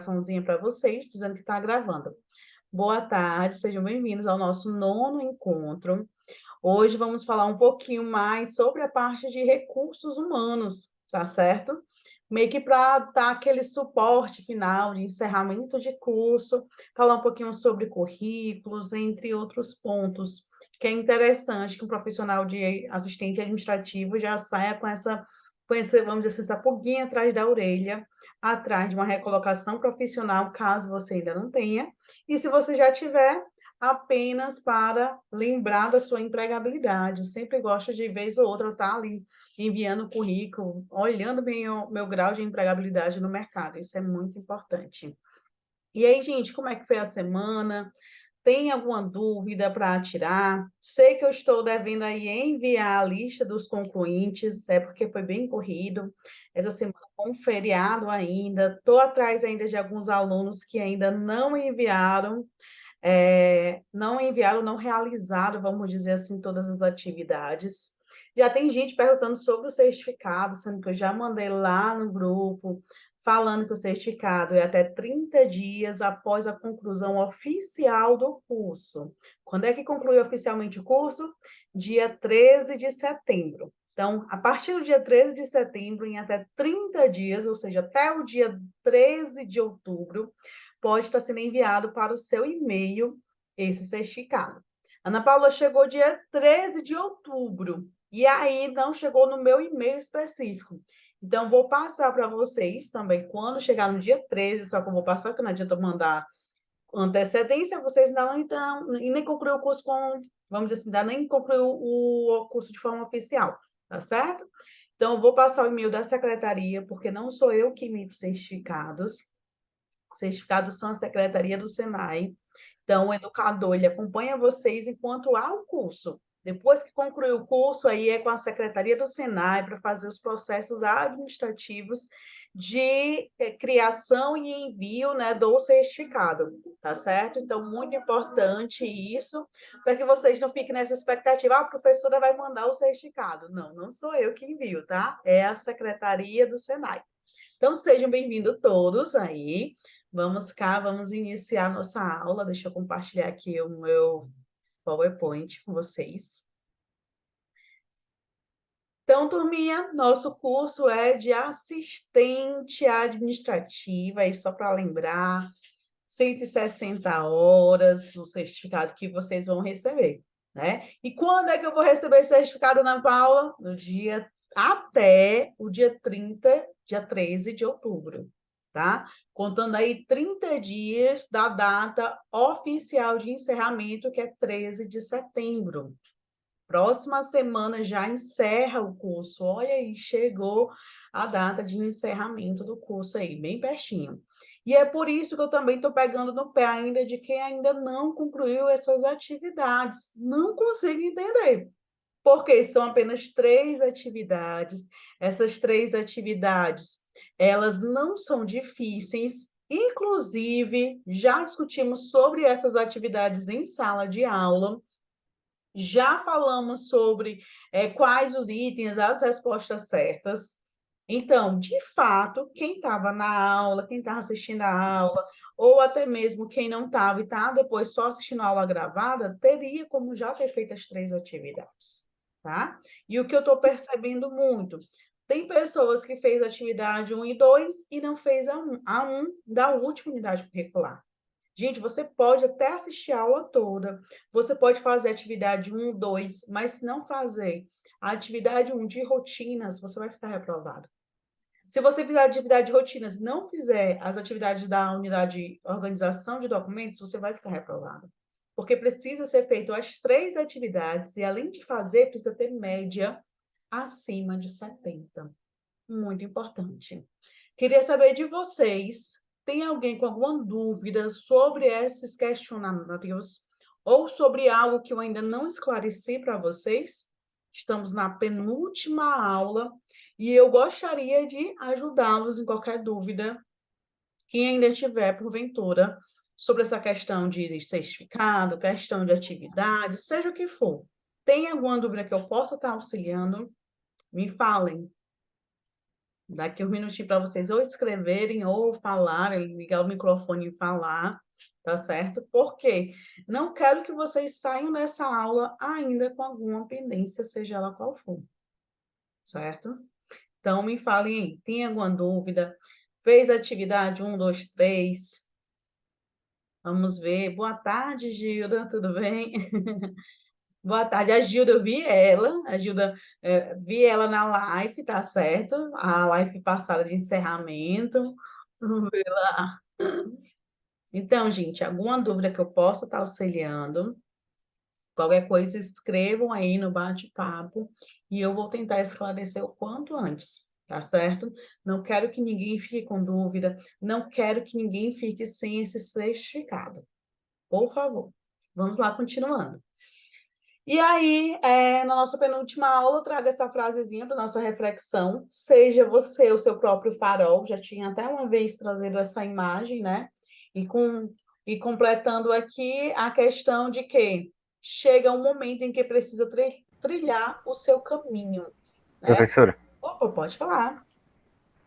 notificaçãozinha para vocês, dizendo que está gravando. Boa tarde, sejam bem-vindos ao nosso nono encontro. Hoje vamos falar um pouquinho mais sobre a parte de recursos humanos, tá certo? Meio que para dar aquele suporte final de encerramento de curso, falar um pouquinho sobre currículos, entre outros pontos, que é interessante que um profissional de assistente administrativo já saia vamos dizer assim, essa pulguinha atrás da orelha, atrás de uma recolocação profissional, caso você ainda não tenha, e se você já tiver, apenas para lembrar da sua empregabilidade. Eu sempre gosto de, vez ou outra, estar ali enviando currículo, olhando bem o meu grau de empregabilidade no mercado. Isso é muito importante. E aí, gente, como é que foi a semana? Tem alguma dúvida para tirar? Sei que eu estou devendo aí enviar a lista dos concluintes, é porque foi bem corrido. Essa semana com um feriado ainda. Estou atrás ainda de alguns alunos que ainda não enviaram, não realizaram, vamos dizer assim, todas as atividades. Já tem gente perguntando sobre o certificado, sendo que eu já mandei lá no grupo, falando que o certificado é até 30 dias após a conclusão oficial do curso. Quando é que conclui oficialmente o curso? Dia 13 de setembro. Então, a partir do dia 13 de setembro, em até 30 dias, ou seja, até o dia 13 de outubro, pode estar sendo enviado para o seu e-mail esse certificado. Ana Paula chegou dia 13 de outubro e aí não chegou no meu e-mail específico. Então, vou passar para vocês também quando chegar no dia 13, só que eu vou passar, porque não adianta mandar antecedência, vocês ainda não então, e nem concluiu o curso com, vamos dizer assim, ainda nem concluiu o curso de forma oficial, tá certo? Então, eu vou passar o e-mail da secretaria, porque não sou eu que emito certificados, certificados são a secretaria do Senai. Então, o educador, ele acompanha vocês enquanto há o curso. Depois que concluir o curso, aí é com a secretaria do Senai para fazer os processos administrativos de criação e envio, né, do certificado, tá certo? Então, muito importante isso, para que vocês não fiquem nessa expectativa, a professora vai mandar o certificado. Não, não sou eu que envio, tá? É a secretaria do Senai. Então, sejam bem-vindos todos aí. Vamos cá, vamos iniciar nossa aula. Deixa eu compartilhar aqui o meu PowerPoint com vocês. Então, turminha, nosso curso é de assistente administrativa, aí só para lembrar, 160 horas, o certificado que vocês vão receber, né? E quando é que eu vou receber esse certificado, Ana Paula? Até o dia 30, dia 13 de outubro, tá? Contando aí 30 dias da data oficial de encerramento, que é 13 de setembro. Próxima semana já encerra o curso. Olha aí, chegou a data de encerramento do curso aí, bem pertinho. E é por isso que eu também estou pegando no pé ainda de quem ainda não concluiu essas atividades. Não consigo entender, porque são apenas 3 atividades. Essas 3 atividades, elas não são difíceis. Inclusive, já discutimos sobre essas atividades em sala de aula. Já falamos sobre quais os itens, as respostas certas. Então, de fato, quem estava na aula, quem estava assistindo a aula, ou até mesmo quem não estava e está depois só assistindo a aula gravada, teria como já ter feito as 3 atividades, tá? E o que eu estou percebendo muito, tem pessoas que fez atividade 1 e 2 e não fez a 1 da última unidade curricular. Gente, você pode até assistir a aula toda, você pode fazer atividade 1, 2, mas se não fazer a atividade 1 de rotinas, você vai ficar reprovado. Se você fizer atividade de rotinas e não fizer as atividades da unidade de organização de documentos, você vai ficar reprovado. Porque precisa ser feito as 3 atividades e, além de fazer, precisa ter média acima de 70. Muito importante. Queria saber de vocês, tem alguém com alguma dúvida sobre esses questionários ou sobre algo que eu ainda não esclareci para vocês? Estamos na penúltima aula e eu gostaria de ajudá-los em qualquer dúvida que ainda tiver, porventura, sobre essa questão de certificado, questão de atividade, seja o que for. Tem alguma dúvida que eu possa estar auxiliando? Me falem. Daqui um minutinho para vocês ou escreverem ou falarem, ligar o microfone e falar, tá certo? Porque não quero que vocês saiam dessa aula ainda com alguma pendência, seja ela qual for, certo? Então, me falem aí, tem alguma dúvida? Fez a atividade 1, 2, 3? Vamos ver. Boa tarde, Gilda, tudo bem? Boa tarde, a Gilda, eu vi ela, a Gilda, vi ela na live, tá certo? A live passada de encerramento. Vamos ver lá. Então, gente, alguma dúvida que eu possa estar auxiliando, qualquer coisa, escrevam aí no bate-papo e eu vou tentar esclarecer o quanto antes, tá certo? Não quero que ninguém fique com dúvida, não quero que ninguém fique sem esse certificado. Por favor. Vamos lá, continuando. E aí, na nossa penúltima aula, eu trago essa frasezinha para nossa reflexão. Seja você o seu próprio farol. Já tinha até uma vez trazido essa imagem, né? E, e completando aqui a questão de que chega um momento em que precisa trilhar o seu caminho, né? Professora, Opa, pode falar.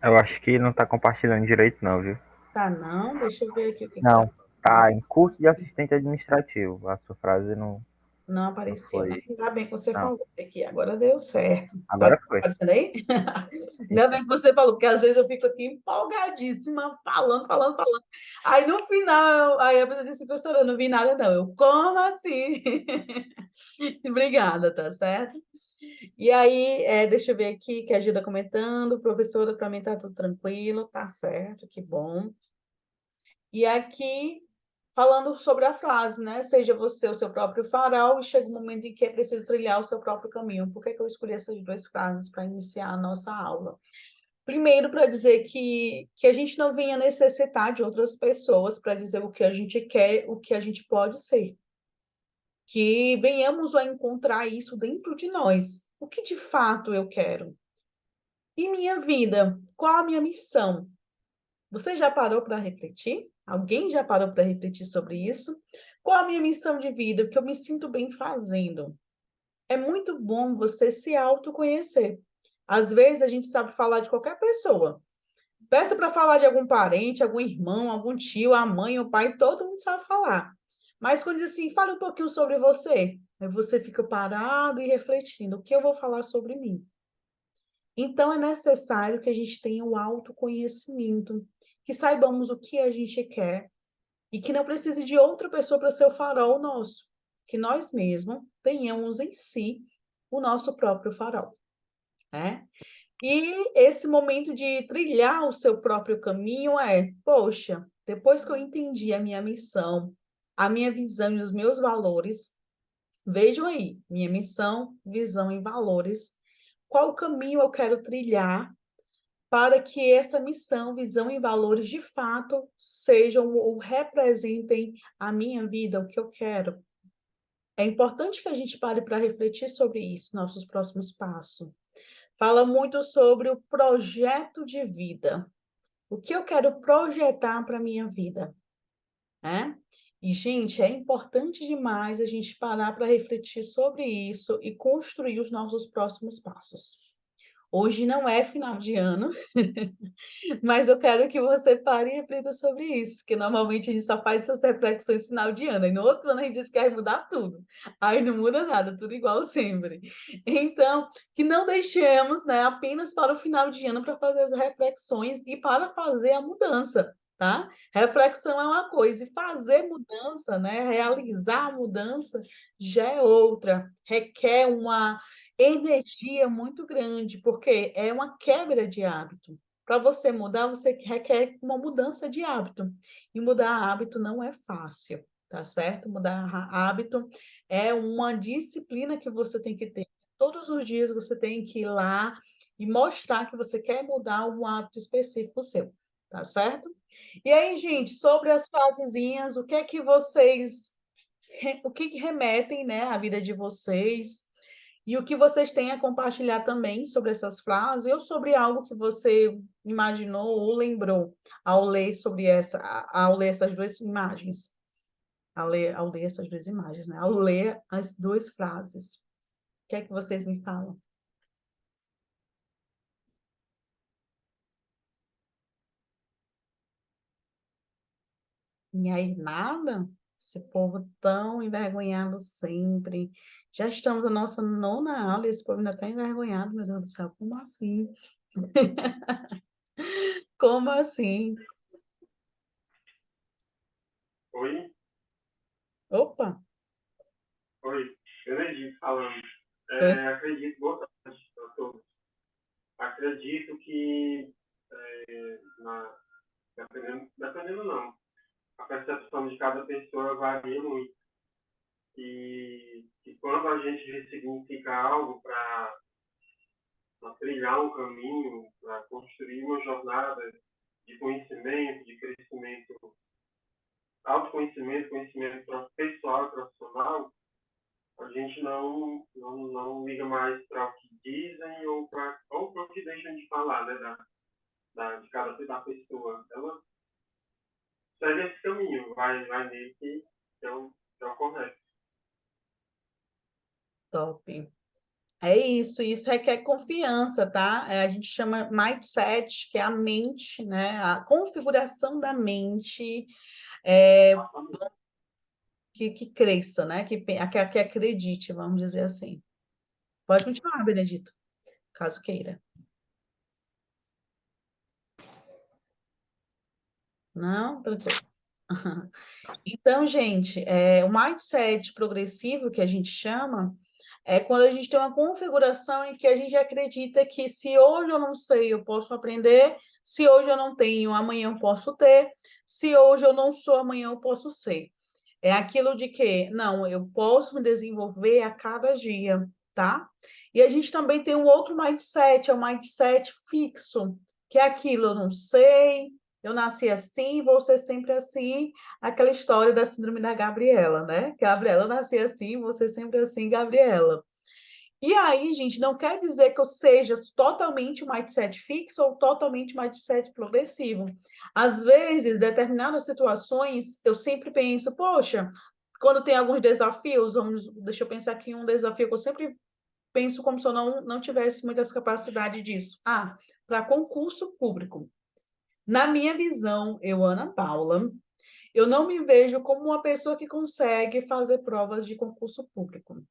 eu acho que não tá compartilhando direito não, viu? Tá, não? Deixa eu ver aqui o que está Não, tá em curso de assistente administrativo. A sua frase Não não apareceu, né? foi. Ainda bem que você Não, falou aqui, agora deu certo. Tá agora foi. aparecendo aí? Sim, Ainda bem sim. que você falou, porque às vezes eu fico aqui empolgadíssima, falando, falando, falando. Aí no final, aí a pessoa disse, professora, eu não vi nada, não. Eu, como assim? Obrigada, tá certo? E aí, deixa eu ver aqui, que a Gilda comentando, professora, para mim tá tudo tranquilo, tá certo, que bom. E aqui, falando sobre a frase, né? Seja você o seu próprio farol e chega um momento em que é preciso trilhar o seu próprio caminho. Por que que eu escolhi essas duas frases para iniciar a nossa aula? Primeiro, para dizer que a gente não venha necessitar de outras pessoas para dizer o que a gente quer, o que a gente pode ser. Que venhamos a encontrar isso dentro de nós. O que de fato eu quero? E minha vida? Qual a minha missão? Você já parou para refletir? Alguém já parou para refletir sobre isso? Qual a minha missão de vida? O que eu me sinto bem fazendo? É muito bom você se autoconhecer. Às vezes a gente sabe falar de qualquer pessoa. Peça para falar de algum parente, algum irmão, algum tio, a mãe, o pai, todo mundo sabe falar. Mas quando diz assim, fale um pouquinho sobre você, aí você fica parado e refletindo, o que eu vou falar sobre mim? Então, é necessário que a gente tenha o autoconhecimento, que saibamos o que a gente quer e que não precise de outra pessoa para ser o farol nosso, que nós mesmos tenhamos em si o nosso próprio farol, né? E esse momento de trilhar o seu próprio caminho poxa, depois que eu entendi a minha missão, a minha visão e os meus valores, vejam aí, minha missão, visão e valores, qual caminho eu quero trilhar para que essa missão, visão e valores de fato sejam ou representem a minha vida, o que eu quero. É importante que a gente pare para refletir sobre isso, nossos próximos passos. Fala muito sobre o projeto de vida. O que eu quero projetar para a minha vida, né? E, gente, é importante demais a gente parar para refletir sobre isso e construir os nossos próximos passos. Hoje não é final de ano, mas eu quero que você pare e reflita sobre isso, que normalmente a gente só faz essas reflexões no final de ano, e no outro ano a gente diz que vai mudar tudo. Aí não muda nada, tudo igual sempre. Então, que não deixemos, né, apenas para o final de ano para fazer as reflexões e para fazer a mudança, tá? Reflexão é uma coisa, e fazer mudança, né, realizar a mudança já é outra, requer uma energia muito grande, porque é uma quebra de hábito. Para você mudar, você requer uma mudança de hábito. E mudar hábito não é fácil, tá certo? Mudar hábito é uma disciplina que você tem que ter. Todos os dias você tem que ir lá e mostrar que você quer mudar um hábito específico seu, tá certo? E aí, gente, sobre as frasezinhas, o que é que vocês, o que remetem, né, à vida de vocês? E o que vocês têm a compartilhar também sobre essas frases ou sobre algo que você imaginou ou lembrou ao ler sobre ao ler essas duas imagens, ao ler essas duas imagens, né? Ao ler as duas frases. O que é que vocês me falam? E aí, nada? Esse povo tão envergonhado sempre. Já estamos na nossa nona aula e esse povo ainda está envergonhado, meu Deus do céu, como assim? Como assim? Oi, Opa, oi, Benedito falando. tô... Acredito, boa tarde a todos. Acredito que, na, dependendo não, a percepção de cada pessoa varia muito. E quando a gente ressignifica algo para trilhar um caminho, para construir uma jornada de conhecimento, de crescimento, autoconhecimento, conhecimento pessoal e profissional, a gente não liga mais para o que dizem ou para o que deixam de falar, né, de cada da pessoa. Ela segue esse caminho, vai nele que é o correto. Top. É isso requer confiança, tá? A gente chama mindset, que é a mente, né? A configuração da mente que cresça, né? Que acredite, vamos dizer assim. Pode continuar, Benedito, caso queira. Não? Tranquilo. Então, gente, o mindset progressivo que a gente chama é quando a gente tem uma configuração em que a gente acredita que se hoje eu não sei, eu posso aprender, se hoje eu não tenho, amanhã eu posso ter, se hoje eu não sou, amanhã eu posso ser. É aquilo de que, não, eu posso me desenvolver a cada dia, tá? E a gente também tem um outro mindset, é o mindset fixo, que é aquilo, eu não sei, eu nasci assim, vou ser sempre assim, aquela história da síndrome da Gabriela, né? Gabriela, eu nasci assim, vou ser sempre assim, Gabriela. E aí, gente, não quer dizer que eu seja totalmente mindset fixo ou totalmente mindset progressivo. Às vezes, determinadas situações, eu sempre penso, poxa, quando tem alguns desafios, deixa eu pensar aqui em um desafio que eu sempre penso como se eu não tivesse muitas capacidades disso. Para concurso público. Na minha visão, eu, Ana Paula, eu não me vejo como uma pessoa que consegue fazer provas de concurso público.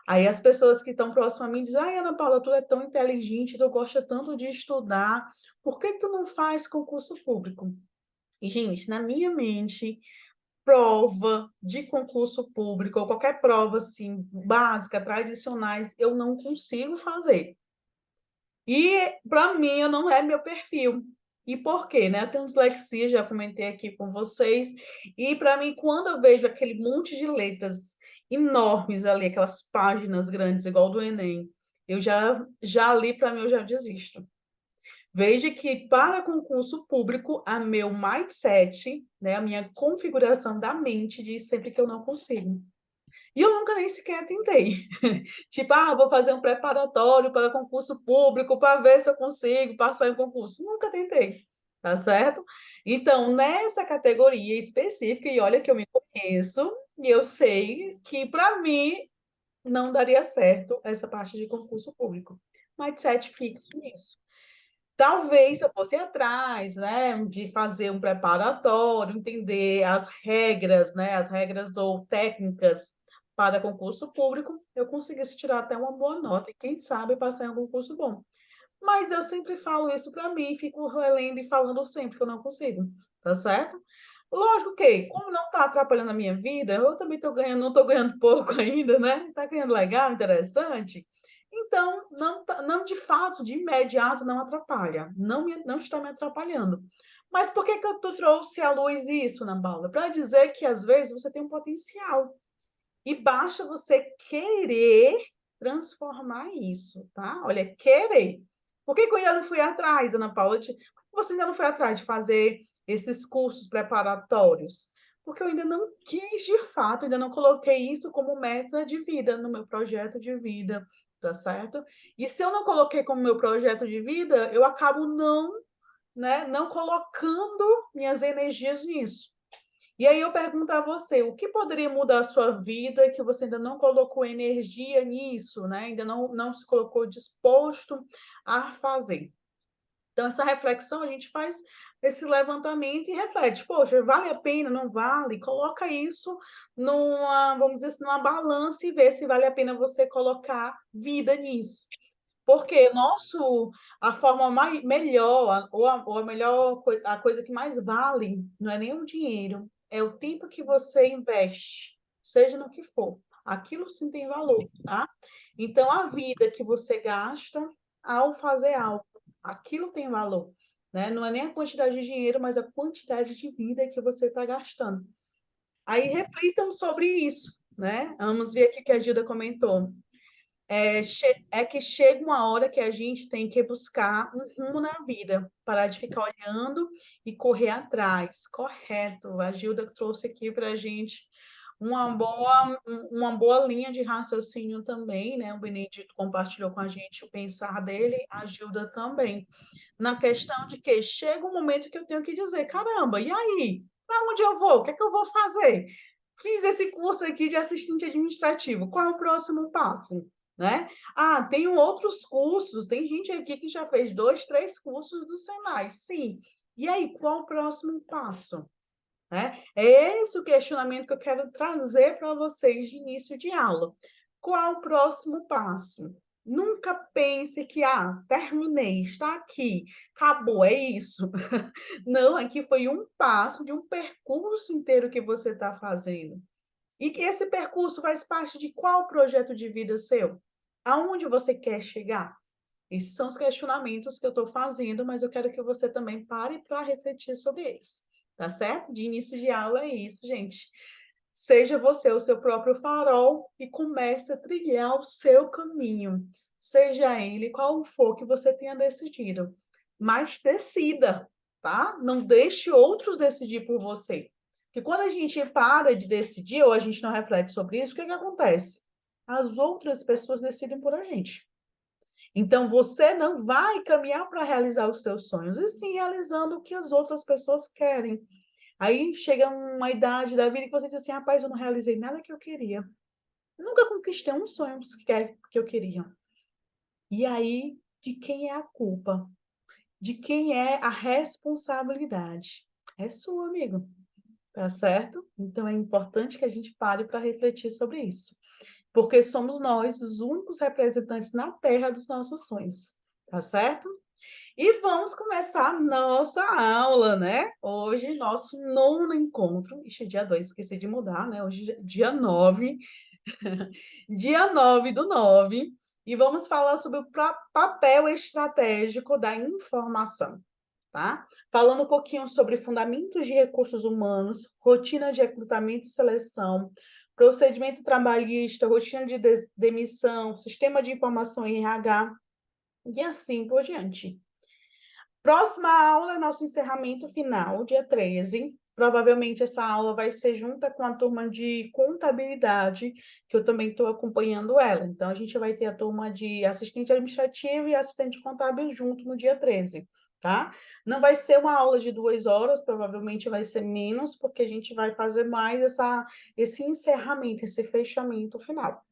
Aí as pessoas que estão próximas a mim dizem, ai, Ana Paula, tu é tão inteligente, tu gosta tanto de estudar, por que tu não faz concurso público? E, gente, na minha mente, prova de concurso público, ou qualquer prova, assim, básica, tradicionais, eu não consigo fazer. E, para mim, não é meu perfil. E por quê, né? Eu tenho dislexia, já comentei aqui com vocês. E, para mim, quando eu vejo aquele monte de letras enormes ali, aquelas páginas grandes, igual do Enem, eu já li, para mim, eu já desisto. Veja que, para concurso público, a meu mindset, né, a minha configuração da mente diz sempre que eu não consigo. E eu nunca nem sequer tentei. Tipo, vou fazer um preparatório para concurso público para ver se eu consigo passar em concurso. Nunca tentei, tá certo? Então, nessa categoria específica, e olha que eu me conheço, e eu sei que para mim não daria certo essa parte de concurso público. Mindset fixo nisso. Talvez se eu fosse atrás, né, de fazer um preparatório, entender as regras, né, as regras ou técnicas para concurso público, eu conseguisse tirar até uma boa nota e quem sabe passar em um concurso bom. Mas eu sempre falo isso para mim, fico relendo e falando sempre que eu não consigo, tá certo? Lógico que, como não está atrapalhando a minha vida, eu também estou ganhando, não estou ganhando pouco ainda, né? Está ganhando legal, interessante. Então, não de fato, de imediato, não atrapalha. Não está me atrapalhando. Mas por que tu trouxe à luz isso, Ana Paula? Para dizer que, às vezes, você tem um potencial. E basta você querer transformar isso, tá? Olha, querer. Por que que eu ainda não fui atrás, Ana Paula? Você ainda não foi atrás de fazer esses cursos preparatórios? Porque eu ainda não quis, de fato, ainda não coloquei isso como meta de vida no meu projeto de vida, tá certo? E se eu não coloquei como meu projeto de vida, eu acabo não colocando minhas energias nisso. E aí eu pergunto a você, o que poderia mudar a sua vida que você ainda não colocou energia nisso, né? Ainda não se colocou disposto a fazer? Então, essa reflexão, a gente faz esse levantamento e reflete, poxa, vale a pena, não vale? Coloca isso numa, vamos dizer assim, numa balança e vê se vale a pena você colocar vida nisso. Porque a forma melhor, ou a melhor, a coisa que mais vale, não é nem o dinheiro, é o tempo que você investe, seja no que for. Aquilo sim tem valor, tá? Então, a vida que você gasta ao fazer algo, aquilo tem valor, né? Não é nem a quantidade de dinheiro, mas a quantidade de vida que você está gastando. Aí reflitam sobre isso, né? Vamos ver aqui o que a Gilda comentou. É que chega uma hora que a gente tem que buscar um rumo na vida, parar de ficar olhando e correr atrás. Correto. A Gilda trouxe aqui para a gente uma boa linha de raciocínio também, né? O Benedito compartilhou com a gente o pensar dele, a Gilda também. Na questão de que chega um momento que eu tenho que dizer, caramba, e aí? Para onde eu vou? O que é que eu vou fazer? Fiz esse curso aqui de assistente administrativo. Qual é o próximo passo? Né? Ah, tem outros cursos. Tem gente aqui que já fez 2, 3 cursos do Senai. Sim. E aí, qual o próximo passo? Né? É esse o questionamento que eu quero trazer para vocês de início de aula. Qual o próximo passo? Nunca pense que, terminei, está aqui, acabou, é isso. Não, aqui foi um passo de um percurso inteiro que você está fazendo. E que esse percurso faz parte de qual projeto de vida seu? Aonde você quer chegar? Esses são os questionamentos que eu estou fazendo, mas eu quero que você também pare para refletir sobre eles. Tá certo? De início de aula é isso, gente. Seja você o seu próprio farol e comece a trilhar o seu caminho. Seja ele qual for que você tenha decidido. Mas decida, tá? Não deixe outros decidir por você. Porque quando a gente para de decidir ou a gente não reflete sobre isso, o que que acontece? As outras pessoas decidem por a gente. Então, você não vai caminhar para realizar os seus sonhos, e sim realizando o que as outras pessoas querem. Aí chega uma idade da vida que você diz assim, rapaz, eu não realizei nada que eu queria. Nunca conquistei um sonho que eu queria. E aí, de quem é a culpa? De quem é a responsabilidade? É sua, amigo. Tá certo? Então, é importante que a gente pare para refletir sobre isso. Porque somos nós os únicos representantes na Terra dos nossos sonhos. Tá certo? E vamos começar a nossa aula, né? Hoje, nosso nono encontro. Ixi, dia 2, esqueci de mudar, né? Hoje, dia 9, dia 9 do 9. E vamos falar sobre o papel estratégico da informação, tá? Falando um pouquinho sobre fundamentos de recursos humanos, rotina de recrutamento e seleção, procedimento trabalhista, rotina de demissão, sistema de informação em RH e assim por diante. Próxima aula é nosso encerramento final, dia 13. Provavelmente essa aula vai ser junta com a turma de contabilidade, que eu também estou acompanhando ela. Então, a gente vai ter a turma de assistente administrativo e assistente contábil junto no dia 13, tá? Não vai ser uma aula de 2 horas, provavelmente vai ser menos, porque a gente vai fazer mais esse encerramento, esse fechamento final.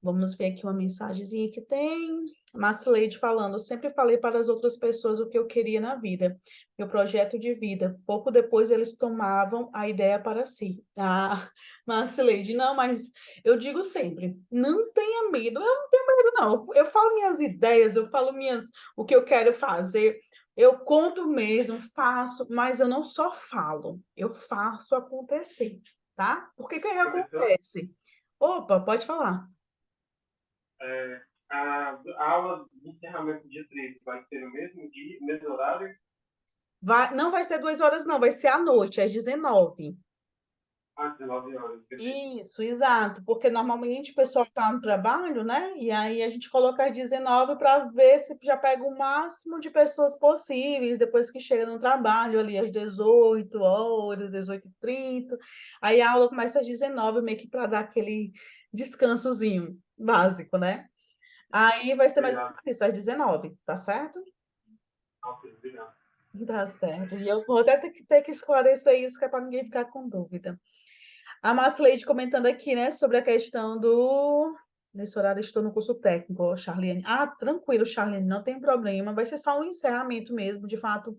Vamos ver aqui uma mensagenzinha que tem. Marcileide falando, eu sempre falei para as outras pessoas o que eu queria na vida, meu projeto de vida. Pouco depois eles tomavam a ideia para si. Ah, Marcileide, não, mas eu digo sempre, não tenha medo. Eu não tenho medo, não. Eu falo minhas ideias, eu falo o que eu quero fazer. Eu conto mesmo, faço, mas eu não só falo, eu faço acontecer, tá? Porque o que acontece? Opa, pode falar. A aula de encerramento do dia 13 vai ser no mesmo dia, no mesmo horário? Não vai ser 2 horas, não, vai ser à noite, às 19. 19 horas. Isso, exato, porque normalmente o pessoal está no trabalho, né? E aí a gente coloca às 19 para ver se já pega o máximo de pessoas possíveis depois que chega no trabalho, ali às 18 horas, 18h30. Aí a aula começa às 19, meio que para dar aquele descansozinho básico, né? Aí vai ser mais ou menos isso, às 19, tá certo? Obrigado. Tá certo. E eu vou até ter que esclarecer isso, que é para ninguém ficar com dúvida. A Marcileide comentando aqui, né, sobre a questão nesse horário estou no curso técnico, ó, Charliane. Ah, tranquilo, Charliane, não tem problema, vai ser só um encerramento mesmo, de fato.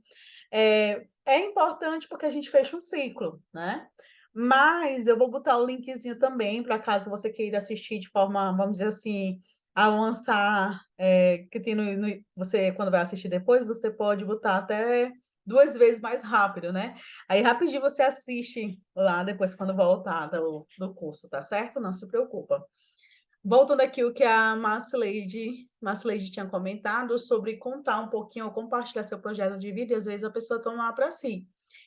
É importante porque a gente fecha um ciclo, né? Mas eu vou botar o linkzinho também, para caso você queira assistir de forma, vamos dizer assim, avançar, que tem você, quando vai assistir depois, você pode botar até 2 vezes mais rápido, né? Aí rapidinho você assiste lá depois, quando voltar do curso, tá certo? Não se preocupa. Voltando aqui o que a Marcileide tinha comentado sobre contar um pouquinho ou compartilhar seu projeto de vida, e às vezes a pessoa toma para si.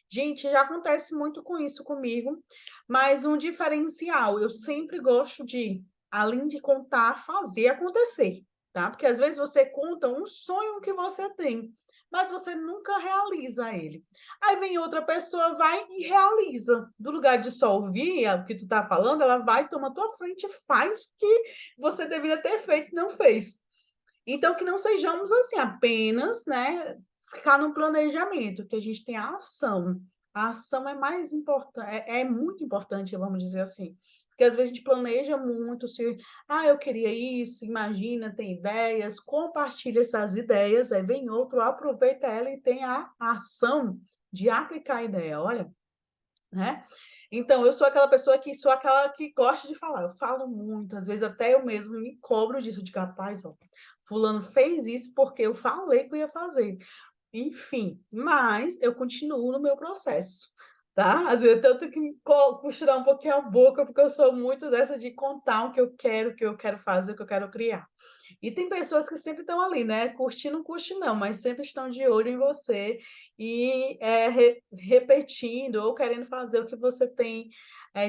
Gente, já acontece muito com isso comigo, mas um diferencial, eu sempre gosto de, além de contar, fazer acontecer, tá? Porque às vezes você conta um sonho que você tem, mas você nunca realiza ele. Aí vem outra pessoa, vai e realiza. Do lugar de só ouvir o que tu tá falando, ela vai, toma a tua frente e faz o que você deveria ter feito e não fez. Então, que não sejamos assim, apenas, né, ficar no planejamento, que a gente tem a ação. A ação é mais importante, é muito importante, vamos dizer assim. Porque às vezes a gente planeja muito, se, eu queria isso, imagina, tem ideias, compartilha essas ideias, aí vem outro, aproveita ela e tem a ação de aplicar a ideia, olha, né? Então, eu sou aquela pessoa que sou aquela que gosta de falar. Eu falo muito, às vezes até eu mesmo me cobro disso, de capaz, ó, fulano fez isso porque eu falei que eu ia fazer. Enfim, mas eu continuo no meu processo, tá? Às vezes eu tenho que costurar um pouquinho a boca, porque eu sou muito dessa de contar o que eu quero fazer, o que eu quero criar. E tem pessoas que sempre estão ali, né? Curtir não curte não, mas sempre estão de olho em você e repetindo ou querendo fazer o que você tem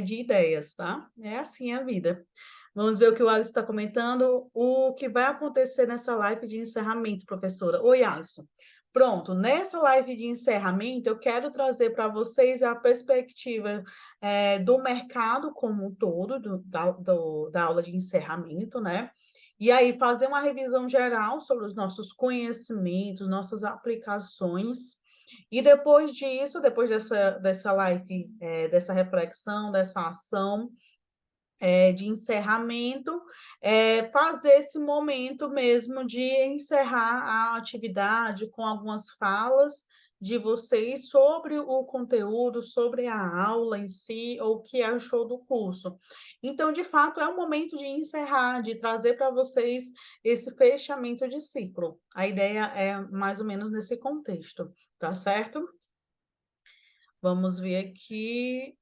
de ideias, tá? É assim a vida. Vamos ver o que o Alisson está comentando. O que vai acontecer nessa live de encerramento, professora? Oi, Alisson. Pronto, nessa live de encerramento, eu quero trazer para vocês a perspectiva do mercado como um todo, da aula de encerramento, né? E aí, fazer uma revisão geral sobre os nossos conhecimentos, nossas aplicações. E depois disso, depois dessa live, dessa reflexão, dessa ação, de encerramento, fazer esse momento mesmo de encerrar a atividade com algumas falas de vocês sobre o conteúdo, sobre a aula em si, ou o que achou do curso. Então, de fato, é o momento de encerrar, de trazer para vocês esse fechamento de ciclo. A ideia é mais ou menos nesse contexto, tá certo? Vamos ver aqui.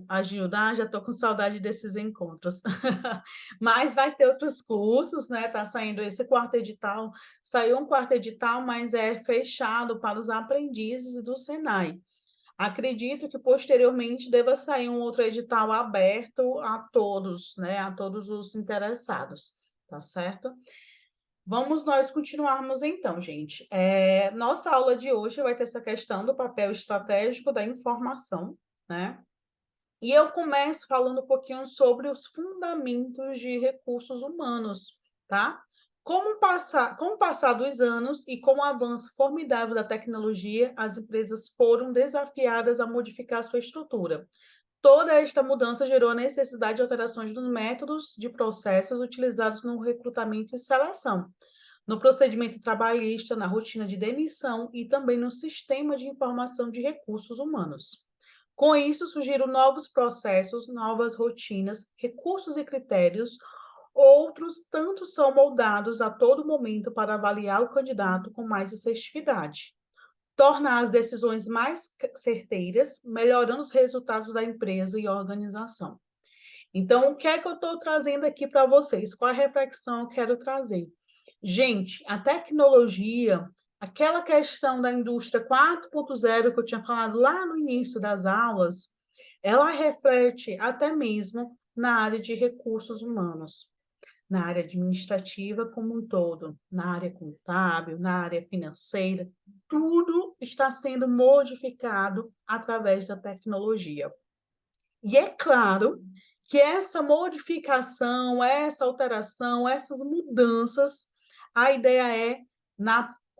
A Gilda, já estou com saudade desses encontros. Mas vai ter outros cursos, né? Está saindo esse quarto edital. Saiu um quarto edital, mas é fechado para os aprendizes do Senai. Acredito que posteriormente deva sair um outro edital aberto a todos, né? A todos os interessados, tá certo? Vamos nós continuarmos então, gente. Nossa aula de hoje vai ter essa questão do papel estratégico da informação, né? E eu começo falando um pouquinho sobre os fundamentos de recursos humanos, tá? Com o passar dos anos e com o avanço formidável da tecnologia, as empresas foram desafiadas a modificar sua estrutura. Toda esta mudança gerou a necessidade de alterações nos métodos de processos utilizados no recrutamento e seleção, no procedimento trabalhista, na rotina de demissão e também no sistema de informação de recursos humanos. Com isso, surgiram novos processos, novas rotinas, recursos e critérios. Outros tanto são moldados a todo momento para avaliar o candidato com mais assertividade, tornar as decisões mais certeiras, melhorando os resultados da empresa e organização. Então, o que é que eu estou trazendo aqui para vocês? Qual a reflexão eu quero trazer? Gente, a tecnologia, aquela questão da indústria 4.0 que eu tinha falado lá no início das aulas, ela reflete até mesmo na área de recursos humanos, na área administrativa como um todo, na área contábil, na área financeira, tudo está sendo modificado através da tecnologia. E é claro que essa modificação, essa alteração, essas mudanças, a ideia é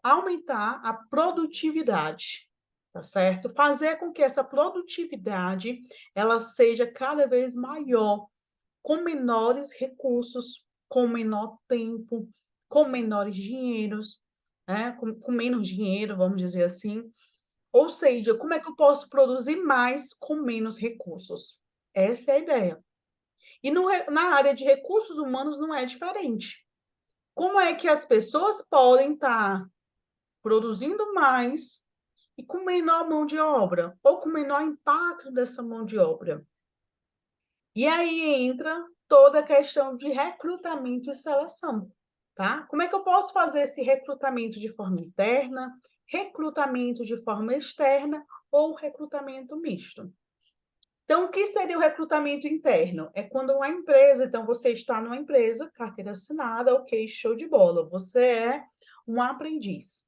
aumentar a produtividade, tá certo? Fazer com que essa produtividade ela seja cada vez maior, com menores recursos, com menor tempo, com menores dinheiros, né? Com menos dinheiro, vamos dizer assim. Ou seja, como é que eu posso produzir mais com menos recursos? Essa é a ideia. E na área de recursos humanos não é diferente. Como é que as pessoas podem estar produzindo mais e com menor mão de obra, ou com menor impacto dessa mão de obra? E aí entra toda a questão de recrutamento e seleção, tá? Como é que eu posso fazer esse recrutamento de forma interna, recrutamento de forma externa ou recrutamento misto? Então, o que seria o recrutamento interno? É quando a empresa, então você está numa empresa, carteira assinada, ok, show de bola, você é um aprendiz.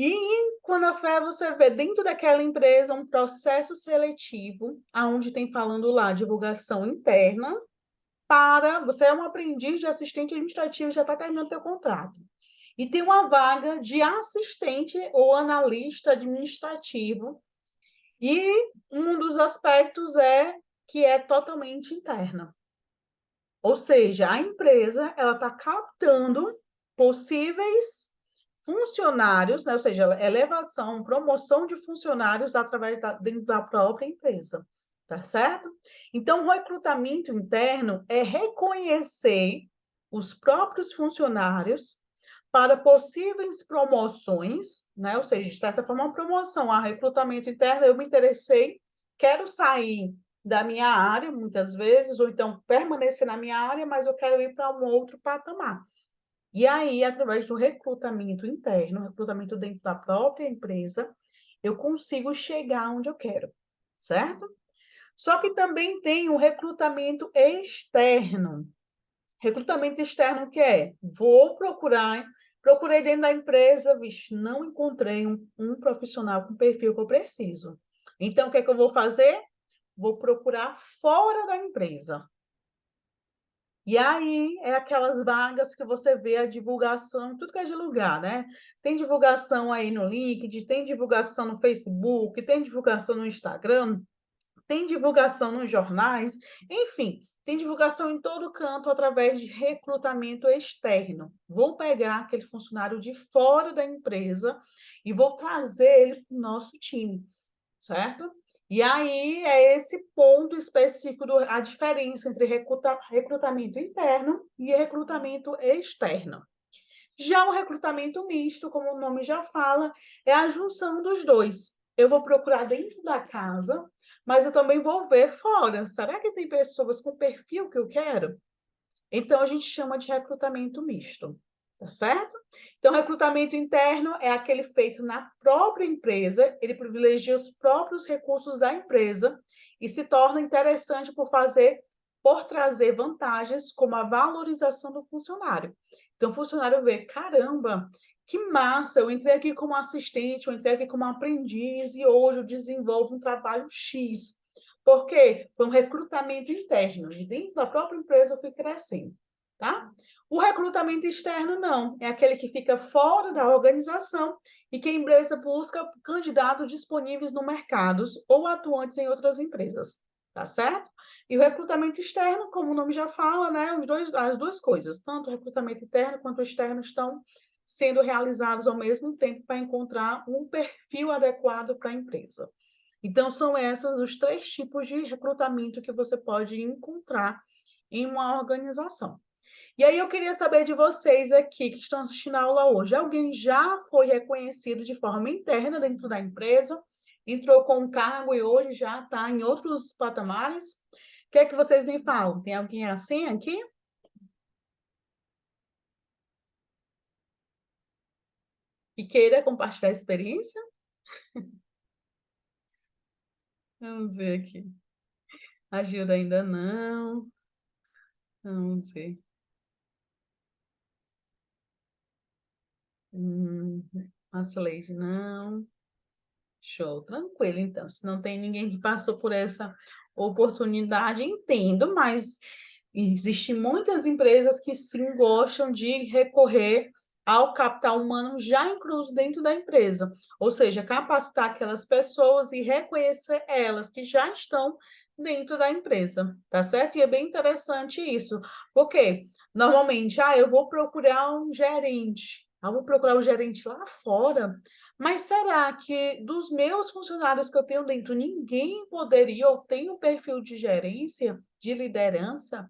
E quando a fé você vê dentro daquela empresa um processo seletivo, aonde tem falando lá divulgação interna, para você é um aprendiz de assistente administrativo, já está terminando seu contrato. E tem uma vaga de assistente ou analista administrativo. E um dos aspectos é que é totalmente interna. Ou seja, a empresa ela está captando possíveis funcionários, né? Ou seja, elevação, promoção de funcionários através dentro da própria empresa, tá certo? Então, o recrutamento interno é reconhecer os próprios funcionários para possíveis promoções, né? Ou seja, de certa forma, uma promoção, a recrutamento interno, eu me interessei, quero sair da minha área, muitas vezes, ou então permanecer na minha área, mas eu quero ir para um outro patamar. E aí, através do recrutamento interno, recrutamento dentro da própria empresa, eu consigo chegar onde eu quero, certo? Só que também tem o recrutamento externo. Recrutamento externo que é, vou procurei dentro da empresa, vixe, não encontrei um profissional com o perfil que eu preciso. Então, o que é que eu vou fazer? Vou procurar fora da empresa. E aí é aquelas vagas que você vê a divulgação, tudo que é de lugar, né? Tem divulgação aí no LinkedIn, tem divulgação no Facebook, tem divulgação no Instagram, tem divulgação nos jornais, enfim, tem divulgação em todo canto através de recrutamento externo. Vou pegar aquele funcionário de fora da empresa e vou trazer ele para o nosso time, certo? E aí é esse ponto específico, a diferença entre recrutamento interno e recrutamento externo. Já o recrutamento misto, como o nome já fala, é a junção dos dois. Eu vou procurar dentro da casa, mas eu também vou ver fora. Será que tem pessoas com o perfil que eu quero? Então, a gente chama de recrutamento misto, tá certo? Então, recrutamento interno é aquele feito na própria empresa, ele privilegia os próprios recursos da empresa e se torna interessante por trazer vantagens como a valorização do funcionário. Então, o funcionário vê, caramba, que massa, eu entrei aqui como assistente, eu entrei aqui como aprendiz e hoje eu desenvolvo um trabalho X. Por quê? Foi um recrutamento interno. De dentro da própria empresa eu fui crescendo, tá? O recrutamento externo não. É aquele que fica fora da organização e que a empresa busca candidatos disponíveis no mercado ou atuantes em outras empresas, tá certo? E o recrutamento externo, como o nome já fala, né? As duas coisas, tanto o recrutamento interno quanto o externo estão sendo realizados ao mesmo tempo para encontrar um perfil adequado para a empresa. Então, são esses os 3 tipos de recrutamento que você pode encontrar em uma organização. E aí, eu queria saber de vocês aqui que estão assistindo a aula hoje. Alguém já foi reconhecido de forma interna dentro da empresa, entrou com um cargo e hoje já está em outros patamares? O que é que vocês me falam? Tem alguém assim aqui? Que queira compartilhar a experiência? Vamos ver aqui. A Gilda ainda não. Vamos ver. A Cileide não. Show, tranquilo, então. Se não tem ninguém que passou por essa oportunidade, entendo, mas existem muitas empresas que sim gostam de recorrer ao capital humano já incluso dentro da empresa, ou seja, capacitar aquelas pessoas e reconhecer elas que já estão dentro da empresa, tá certo? E é bem interessante isso, porque normalmente, eu vou procurar um gerente, eu vou procurar um gerente lá fora, mas será que dos meus funcionários que eu tenho dentro, ninguém poderia ou tem um perfil de gerência, de liderança?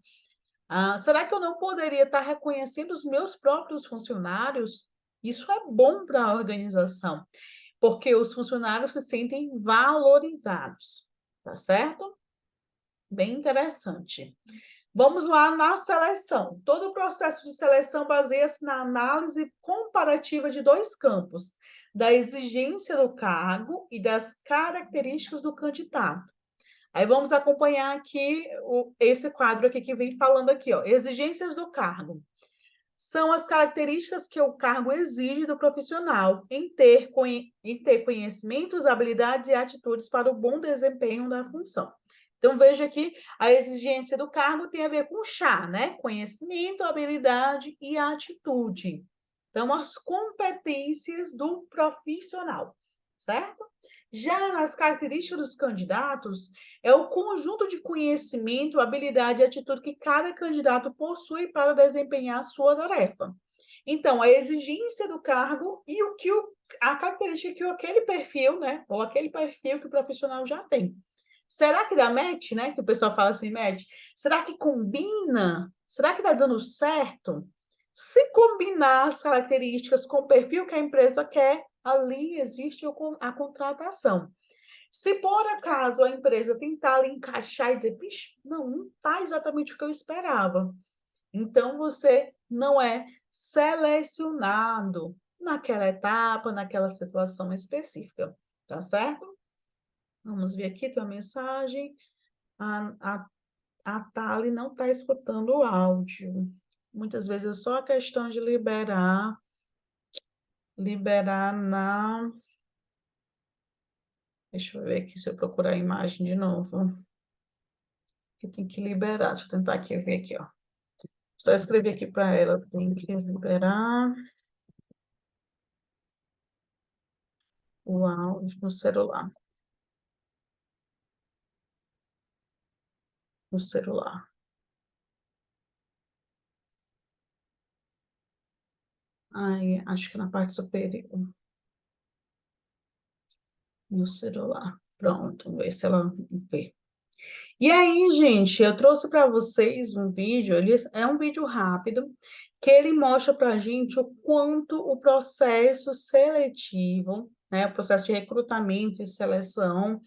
Será que eu não poderia estar reconhecendo os meus próprios funcionários? Isso é bom para a organização, porque os funcionários se sentem valorizados, tá certo? Bem interessante. Vamos lá na seleção. Todo o processo de seleção baseia-se na análise comparativa de dois campos, da exigência do cargo e das características do candidato. Aí vamos acompanhar aqui esse quadro aqui que vem falando aqui, ó, exigências do cargo. São as características que o cargo exige do profissional em ter conhecimentos, habilidades e atitudes para o bom desempenho da função. Então, veja aqui, a exigência do cargo tem a ver com chá, né? Conhecimento, habilidade e atitude. Então, as competências do profissional, certo? Já nas características dos candidatos, é o conjunto de conhecimento, habilidade e atitude que cada candidato possui para desempenhar a sua tarefa. Então, a exigência do cargo e a característica que aquele perfil, né, ou aquele perfil que o profissional já tem. Será que dá match, né? Que o pessoal fala assim, match. Será que combina? Será que está dando certo? Se combinar as características com o perfil que a empresa quer, ali existe a contratação. Se por acaso a empresa tentar encaixar e dizer, não está exatamente o que eu esperava, então você não é selecionado naquela etapa, naquela situação específica, tá certo? Vamos ver aqui, tem uma mensagem. A Thali não está escutando o áudio. Muitas vezes é só a questão de liberar na... Deixa eu ver aqui se eu procurar a imagem de novo. Que tem que liberar. Deixa eu tentar aqui ver aqui, ó. Só escrever aqui para ela. Tem que liberar o áudio no celular. No celular. Aí, acho que na parte superior. No celular. Pronto, vamos ver se ela vê. E aí, gente, eu trouxe para vocês um vídeo, ele é um vídeo rápido, que ele mostra para a gente o quanto o processo seletivo, né, o processo de recrutamento e seleção,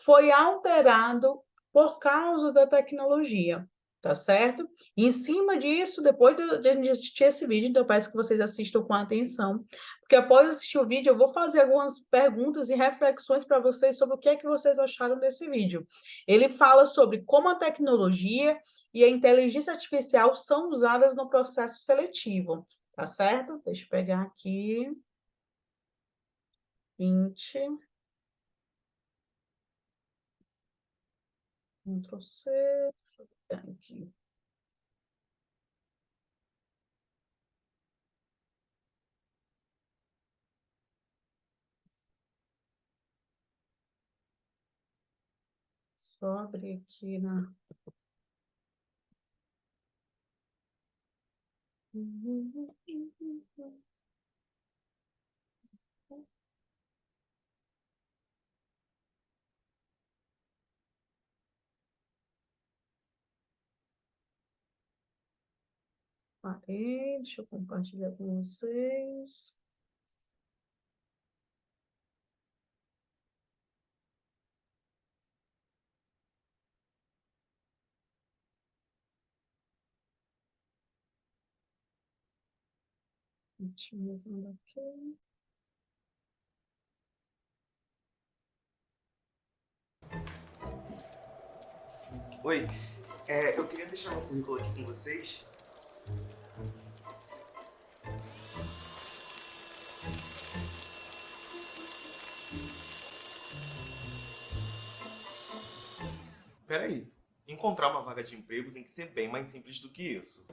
foi alterado por causa da tecnologia, tá certo? E em cima disso, depois de a gente assistir esse vídeo, então eu peço que vocês assistam com atenção, porque após assistir o vídeo, eu vou fazer algumas perguntas e reflexões para vocês sobre o que é que vocês acharam desse vídeo. Ele fala sobre como a tecnologia e a inteligência artificial são usadas no processo seletivo, tá certo? Deixa eu pegar aqui. 20. Ctrl+C. Deixa eu pegar aqui. Só abrir aqui na... Parei, deixa eu compartilhar com vocês. Otimizando aqui. Oi, eu queria deixar meu currículo aqui com vocês. Peraí, encontrar uma vaga de emprego tem que ser bem mais simples do que isso.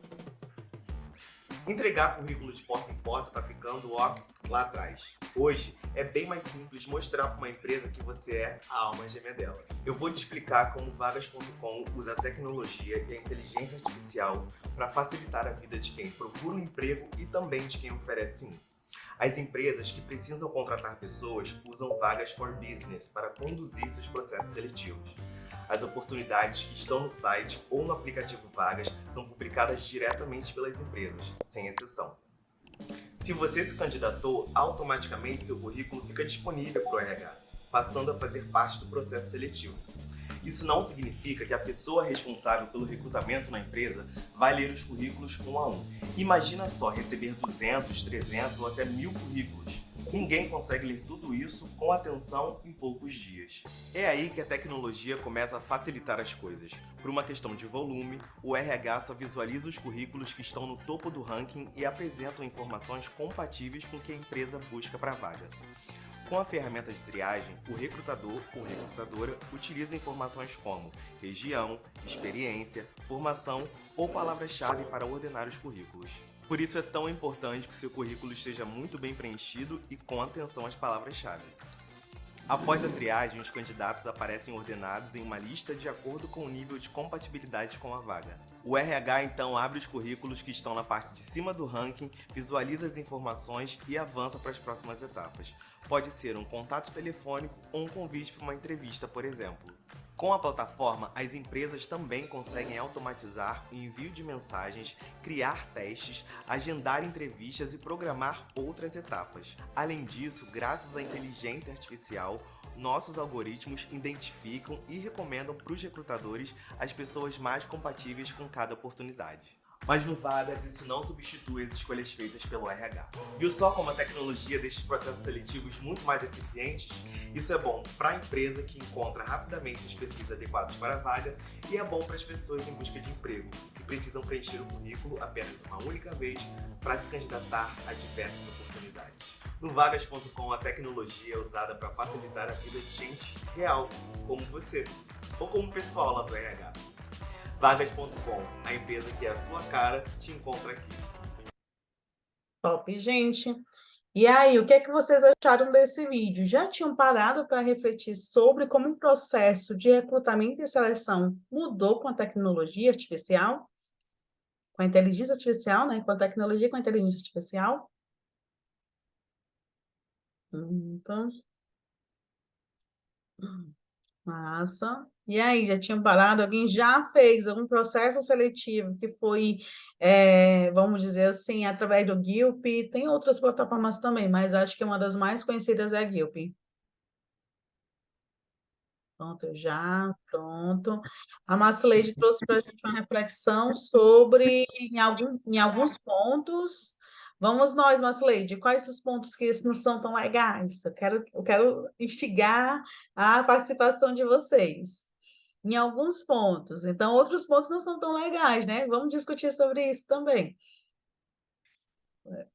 Entregar currículo de porta em porta está ficando, ó, lá atrás. Hoje é bem mais simples mostrar para uma empresa que você é a alma gêmea dela. Eu vou te explicar como Vagas.com usa a tecnologia e a inteligência artificial para facilitar a vida de quem procura um emprego e também de quem oferece um. As empresas que precisam contratar pessoas usam Vagas for Business para conduzir seus processos seletivos. As oportunidades que estão no site ou no aplicativo Vagas são publicadas diretamente pelas empresas, sem exceção. Se você se candidatou, automaticamente seu currículo fica disponível para o RH, passando a fazer parte do processo seletivo. Isso não significa que a pessoa responsável pelo recrutamento na empresa vai ler os currículos um a um. Imagina só receber 200, 300 ou até 1000 currículos. Ninguém consegue ler tudo isso com atenção em poucos dias. É aí que a tecnologia começa a facilitar as coisas. Por uma questão de volume, o RH só visualiza os currículos que estão no topo do ranking e apresentam informações compatíveis com o que a empresa busca para a vaga. Com a ferramenta de triagem, o recrutador ou recrutadora utiliza informações como região, experiência, formação ou palavras-chave para ordenar os currículos. Por isso é tão importante que o seu currículo esteja muito bem preenchido e com atenção às palavras-chave. Após a triagem, os candidatos aparecem ordenados em uma lista de acordo com o nível de compatibilidade com a vaga. O RH então abre os currículos que estão na parte de cima do ranking, visualiza as informações e avança para as próximas etapas. Pode ser um contato telefônico ou um convite para uma entrevista, por exemplo. Com a plataforma, as empresas também conseguem automatizar o envio de mensagens, criar testes, agendar entrevistas e programar outras etapas. Além disso, graças à inteligência artificial, nossos algoritmos identificam e recomendam para os recrutadores as pessoas mais compatíveis com cada oportunidade. Mas no Vagas isso não substitui as escolhas feitas pelo RH. Viu só como a tecnologia deixa os processos seletivos muito mais eficientes? Isso é bom para a empresa que encontra rapidamente os perfis adequados para a vaga e é bom para as pessoas em busca de emprego, que precisam preencher o currículo apenas uma única vez para se candidatar a diversas oportunidades. No Vagas.com, a tecnologia é usada para facilitar a vida de gente real, como você, ou como o pessoal lá do RH. Vagas.com, a empresa que é a sua cara, te encontra aqui. Top, gente. E aí, o que é que vocês acharam desse vídeo? Já tinham parado para refletir sobre como o processo de recrutamento e seleção mudou com a tecnologia artificial? Com a inteligência artificial, né? Com a tecnologia e com a inteligência artificial? Então, massa. E aí, já tinham parado? Alguém já fez algum processo seletivo que foi, vamos dizer assim, através do Gilp? Tem outras plataformas também, mas acho que uma das mais conhecidas é a Gilp. Pronto, pronto. A Marcileide trouxe para a gente uma reflexão sobre, em alguns pontos. Vamos nós, Marcileide, quais os pontos que não são tão legais? Eu quero instigar a participação de vocês. Em alguns pontos. Então, outros pontos não são tão legais, né? Vamos discutir sobre isso também.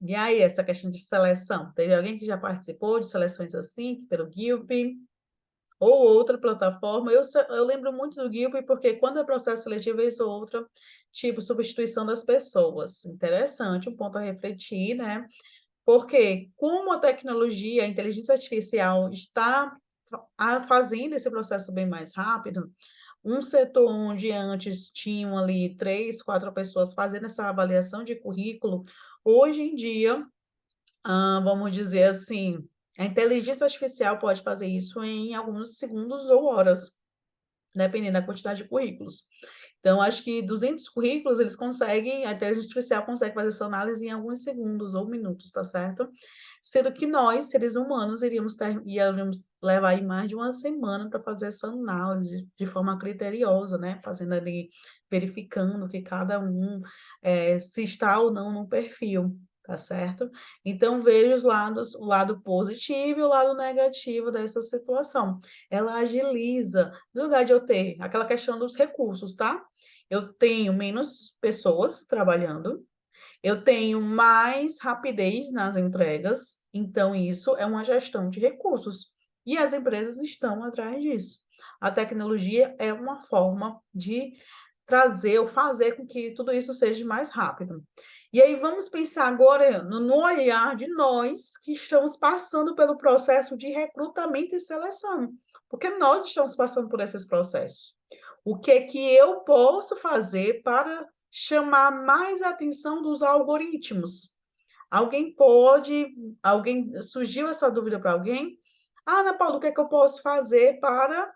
E aí, essa questão de seleção? Teve alguém que já participou de seleções assim, pelo Gilp? Ou outra plataforma. Eu lembro muito do Gilp, porque quando é processo seletivo, vez ou outra, tipo, substituição das pessoas. Interessante, um ponto a refletir, né? Porque como a tecnologia, a inteligência artificial está fazendo esse processo bem mais rápido, um setor onde antes tinham ali 3, 4 pessoas fazendo essa avaliação de currículo, hoje em dia, vamos dizer assim, a inteligência artificial pode fazer isso em alguns segundos ou horas, dependendo da quantidade de currículos. Então, acho que 200 currículos, a inteligência artificial consegue fazer essa análise em alguns segundos ou minutos, tá certo? Sendo que nós, seres humanos, iríamos levar aí mais de uma semana para fazer essa análise de forma criteriosa, né? Fazendo ali, verificando que cada um se está ou não no perfil, tá certo? Então, veja o lado positivo e o lado negativo dessa situação. Ela agiliza, no lugar de eu ter aquela questão dos recursos, tá? Eu tenho menos pessoas trabalhando, eu tenho mais rapidez nas entregas, então isso é uma gestão de recursos. E as empresas estão atrás disso. A tecnologia é uma forma de trazer ou fazer com que tudo isso seja mais rápido. E aí vamos pensar agora no olhar de nós que estamos passando pelo processo de recrutamento e seleção, porque nós estamos passando por esses processos. O que é que eu posso fazer para chamar mais a atenção dos algoritmos? Alguém surgiu essa dúvida para alguém? Ah, Ana Paula, o que é que eu posso fazer para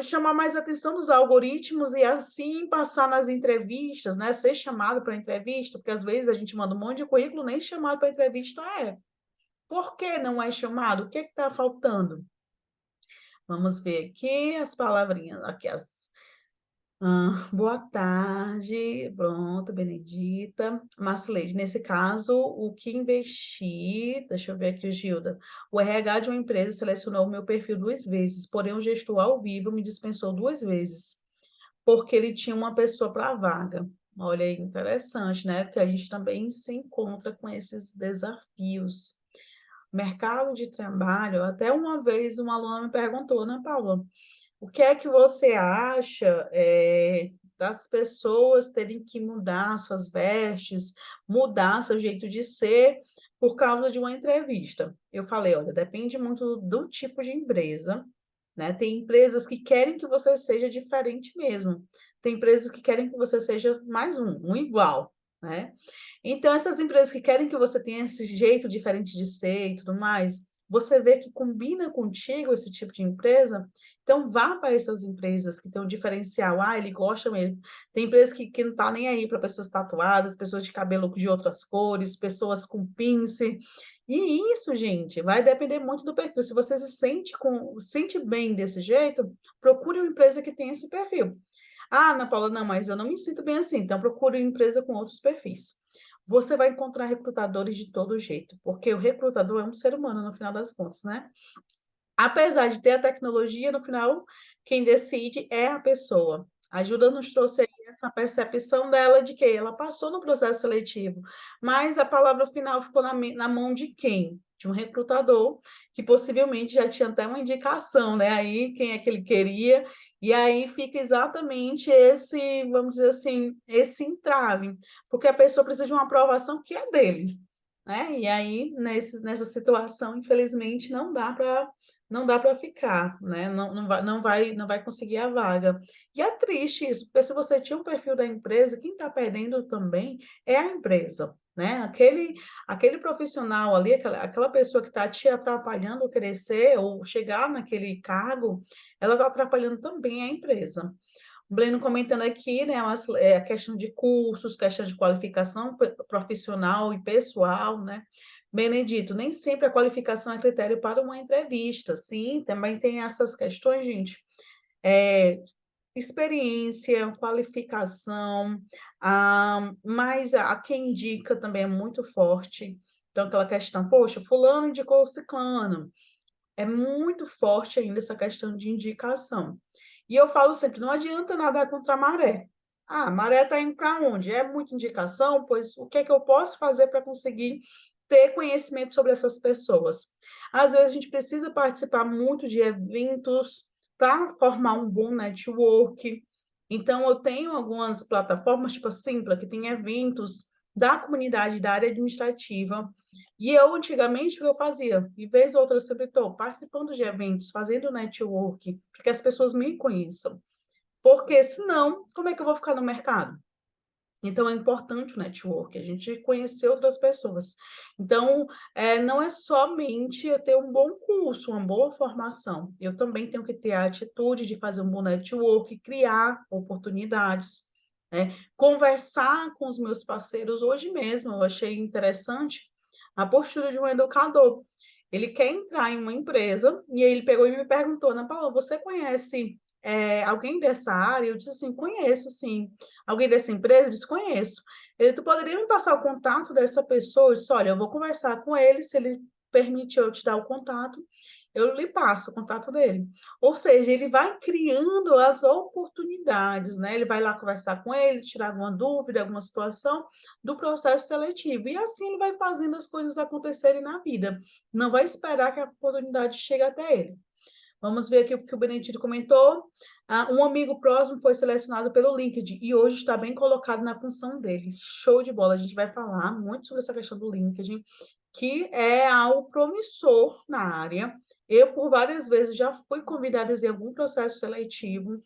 chamar mais a atenção dos algoritmos e assim passar nas entrevistas, né? Ser chamado para entrevista, porque às vezes a gente manda um monte de currículo, nem chamado para entrevista é. Por que não é chamado? O que está faltando? Vamos ver aqui as palavrinhas, aqui boa tarde, pronto, Benedita. Marcileide, nesse caso, o que investir? Deixa eu ver aqui, Gilda. O RH de uma empresa selecionou o meu perfil 2 vezes, porém o gestor ao vivo me dispensou 2 vezes, porque ele tinha uma pessoa para a vaga. Olha aí, interessante, né? Porque a gente também se encontra com esses desafios. Mercado de trabalho, até uma vez uma aluna me perguntou, né, Paula? O que é que você acha das pessoas terem que mudar suas vestes, mudar seu jeito de ser por causa de uma entrevista? Eu falei, olha, depende muito do tipo de empresa, né? Tem empresas que querem que você seja diferente mesmo. Tem empresas que querem que você seja mais um igual, né? Então, essas empresas que querem que você tenha esse jeito diferente de ser e tudo mais, você vê que combina contigo esse tipo de empresa, então vá para essas empresas que têm um diferencial. Ah, ele gosta mesmo. Tem empresas que não tá nem aí para pessoas tatuadas, pessoas de cabelo de outras cores, pessoas com pince. E isso, gente, vai depender muito do perfil. Se você sente bem desse jeito, procure uma empresa que tenha esse perfil. Ah, Ana Paula, não, mas eu não me sinto bem assim, então procure uma empresa com outros perfis. Você vai encontrar recrutadores de todo jeito, porque o recrutador é um ser humano, no final das contas, né? Apesar de ter a tecnologia, no final, quem decide é a pessoa. A Ajuda nos trouxe aí essa percepção dela de que ela passou no processo seletivo, mas a palavra final ficou na mão de quem? De um recrutador, que possivelmente já tinha até uma indicação, né? Aí, quem é que ele queria, e aí fica exatamente esse, vamos dizer assim, esse entrave, porque a pessoa precisa de uma aprovação que é dele, né? E aí, nessa situação, infelizmente, não dá para ficar, né? Não vai conseguir a vaga. E é triste isso, porque se você tinha um perfil da empresa, quem está perdendo também é a empresa, né? Aquele profissional ali, aquela pessoa que está te atrapalhando crescer ou chegar naquele cargo, ela está atrapalhando também a empresa. O Breno comentando aqui, né, a questão de cursos, questão de qualificação profissional e pessoal, né? Benedito, nem sempre a qualificação é critério para uma entrevista. Sim, também tem essas questões, gente. É, experiência, qualificação, mas a quem indica também é muito forte. Então, aquela questão, poxa, fulano indicou o ciclano. É muito forte ainda essa questão de indicação. E eu falo sempre, não adianta nadar contra a maré. Ah, a maré está indo para onde? É muita indicação, pois o que é que eu posso fazer para conseguir ter conhecimento sobre essas pessoas? Às vezes a gente precisa participar muito de eventos para formar um bom network. Então, eu tenho algumas plataformas, tipo a Simpla, que tem eventos da comunidade da área administrativa, e eu, antigamente, o que eu fazia? De vez ou outra, eu sempre estou participando de eventos, fazendo network, para que as pessoas me conheçam. Porque, senão, como é que eu vou ficar no mercado? Então, é importante o network, a gente conhecer outras pessoas. Então, não é somente eu ter um bom curso, uma boa formação. Eu também tenho que ter a atitude de fazer um bom network, criar oportunidades, né? Conversar com os meus parceiros. Hoje mesmo, eu achei interessante a postura de um educador. Ele quer entrar em uma empresa, e aí ele pegou e me perguntou, Ana Paula, você conhece alguém dessa área? Eu disse assim, conheço, sim. Alguém dessa empresa? Eu disse, conheço. Ele, tu poderia me passar o contato dessa pessoa? Eu disse, olha, eu vou conversar com ele, se ele permite eu te dar o contato, eu lhe passo o contato dele. Ou seja, ele vai criando as oportunidades, né? Ele vai lá conversar com ele, tirar alguma dúvida, alguma situação do processo seletivo. E assim ele vai fazendo as coisas acontecerem na vida. Não vai esperar que a oportunidade chegue até ele. Vamos ver aqui o que o Benedito comentou. Um amigo próximo foi selecionado pelo LinkedIn e hoje está bem colocado na função dele. Show de bola. A gente vai falar muito sobre essa questão do LinkedIn, que é algo promissor na área. Eu, por várias vezes, já fui convidada em algum processo seletivo,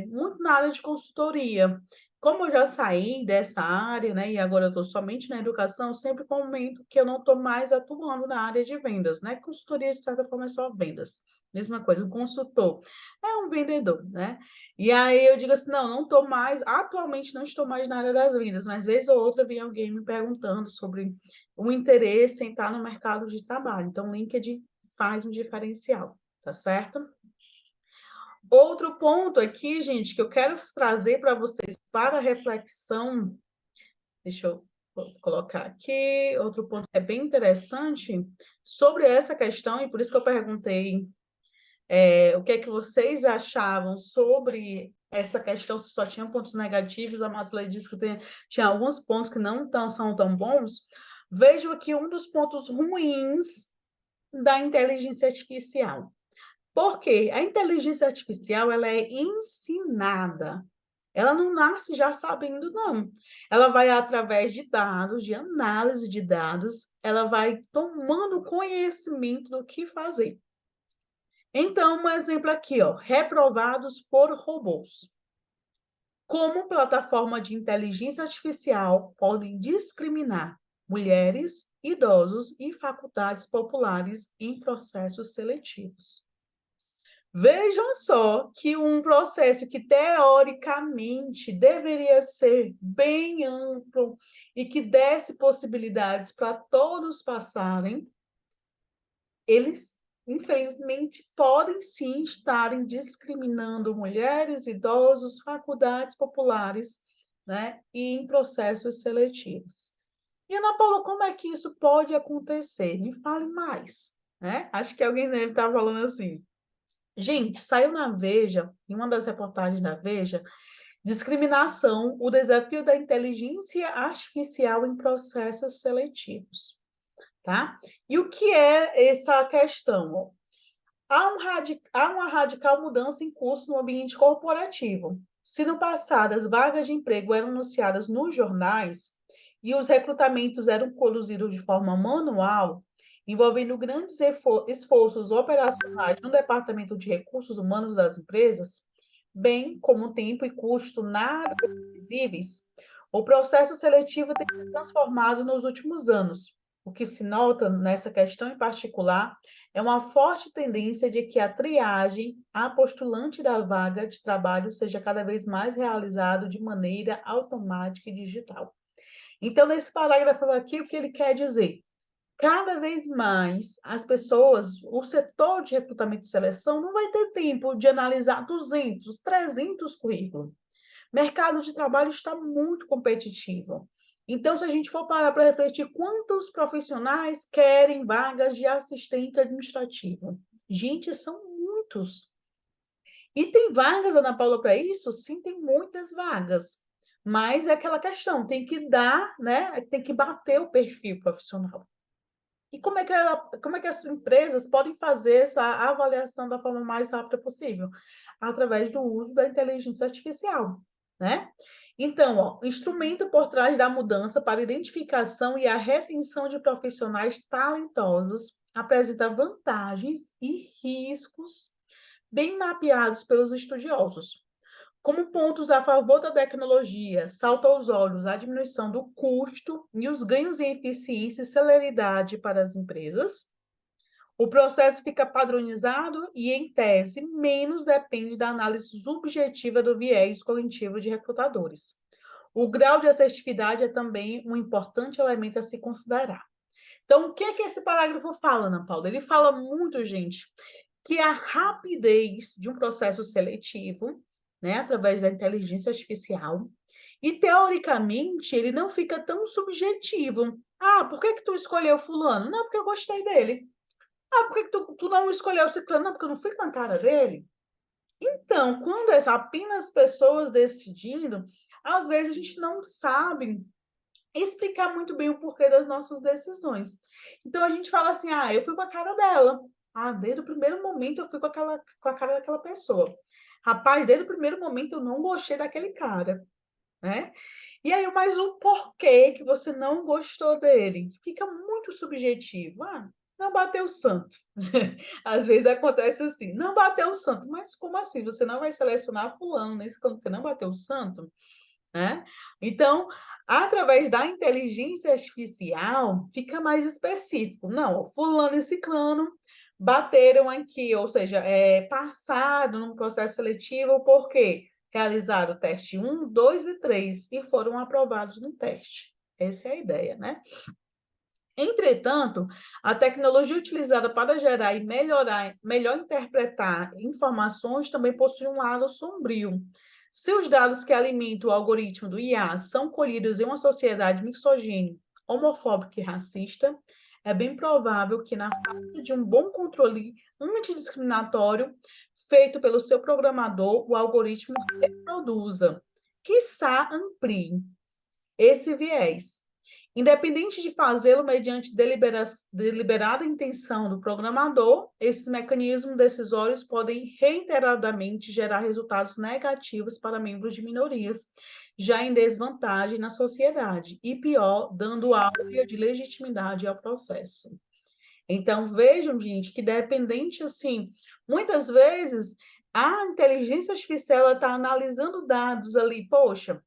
muito na área de consultoria. Como eu já saí dessa área, né, e agora eu estou somente na educação, eu sempre comento que eu não estou mais atuando na área de vendas, né? Consultoria, de certa forma, é só vendas. Mesma coisa, um consultor é um vendedor, né? E aí eu digo assim, não estou mais, atualmente não estou mais na área das vendas, mas vez ou outra vem alguém me perguntando sobre o interesse em estar no mercado de trabalho. Então, o LinkedIn faz um diferencial, tá certo? Outro ponto aqui, gente, que eu quero trazer para vocês para reflexão, deixa eu colocar aqui, outro ponto que é bem interessante sobre essa questão, e por isso que eu perguntei o que é que vocês achavam sobre essa questão, se só tinha pontos negativos, a Marcela disse que tinha alguns pontos que não são tão bons. Vejo aqui um dos pontos ruins da inteligência artificial. Porque a inteligência artificial ela é ensinada. Ela não nasce já sabendo, não. Ela vai através de dados, de análise de dados, ela vai tomando conhecimento do que fazer. Então, um exemplo aqui, ó, reprovados por robôs. Como plataforma de inteligência artificial podem discriminar mulheres, idosos e faculdades populares em processos seletivos? Vejam só que um processo que, teoricamente, deveria ser bem amplo e que desse possibilidades para todos passarem, eles, infelizmente, podem sim estarem discriminando mulheres, idosos, faculdades populares, né, e em processos seletivos. E, Ana Paula, como é que isso pode acontecer? Me fale mais, né? Acho que alguém deve estar falando assim. Gente, saiu na Veja, em uma das reportagens da Veja, discriminação, o desafio da inteligência artificial em processos seletivos, tá? E o que é essa questão? Há uma radical mudança em curso no ambiente corporativo. Se no passado as vagas de emprego eram anunciadas nos jornais e os recrutamentos eram conduzidos de forma manual, envolvendo grandes esforços operacionais no Departamento de Recursos Humanos das empresas, bem como tempo e custo nada visíveis, o processo seletivo tem se transformado nos últimos anos. O que se nota nessa questão em particular é uma forte tendência de que a triagem a postulante da vaga de trabalho seja cada vez mais realizado de maneira automática e digital. Então, nesse parágrafo aqui, o que ele quer dizer? Cada vez mais as pessoas, o setor de recrutamento e seleção não vai ter tempo de analisar 200, 300 currículos. O mercado de trabalho está muito competitivo. Então, se a gente for parar para refletir, quantos profissionais querem vagas de assistente administrativo? Gente, são muitos. E tem vagas, Ana Paula, para isso? Sim, tem muitas vagas. Mas é aquela questão, tem que dar, né? Tem que bater o perfil profissional. E como é que as empresas podem fazer essa avaliação da forma mais rápida possível? Através do uso da inteligência artificial, né? Então, ó, instrumento por trás da mudança para identificação e a retenção de profissionais talentosos apresenta vantagens e riscos bem mapeados pelos estudiosos. Como pontos a favor da tecnologia, salta aos olhos a diminuição do custo e os ganhos em eficiência e celeridade para as empresas. O processo fica padronizado e, em tese, menos depende da análise subjetiva do viés cognitivo de recrutadores. O grau de assertividade é também um importante elemento a se considerar. Então, o que é que esse parágrafo fala, Ana Paula? Ele fala muito, gente, que a rapidez de um processo seletivo, né, através da inteligência artificial, e teoricamente ele não fica tão subjetivo. Ah, por que tu escolheu fulano? Não, porque eu gostei dele. Ah, por que tu não escolheu ciclano? Não, porque eu não fui com a cara dele. Então, quando é apenas pessoas decidindo, às vezes a gente não sabe explicar muito bem o porquê das nossas decisões. Então, a gente fala assim, eu fui com a cara dela. desde o primeiro momento eu fui com a cara daquela pessoa. Rapaz, desde o primeiro momento eu não gostei daquele cara, né? E aí, mas o porquê que você não gostou dele? Fica muito subjetivo. Não bateu o santo. Às vezes acontece assim, não bateu o santo. Mas como assim? Você não vai selecionar fulano nesse campo porque não bateu o santo? Né? Então, através da inteligência artificial, fica mais específico. Não, fulano e ciclano bateram aqui, ou seja, passaram num processo seletivo porque realizaram o teste 1, 2 e 3 e foram aprovados no teste. Essa é a ideia, né? Entretanto, a tecnologia utilizada para gerar e melhor interpretar informações também possui um lado sombrio. Se os dados que alimentam o algoritmo do IA são colhidos em uma sociedade misogînica, homofóbica e racista, é bem provável que, na falta de um bom controle antidiscriminatório feito pelo seu programador, o algoritmo reproduza, quiçá amplie esse viés. Independente de fazê-lo mediante deliberada intenção do programador, esses mecanismos decisórios podem reiteradamente gerar resultados negativos para membros de minorias, já em desvantagem na sociedade, e pior, dando áurea de legitimidade ao processo. Então, vejam, gente, que dependente, assim, muitas vezes a inteligência artificial está analisando dados ali, poxa,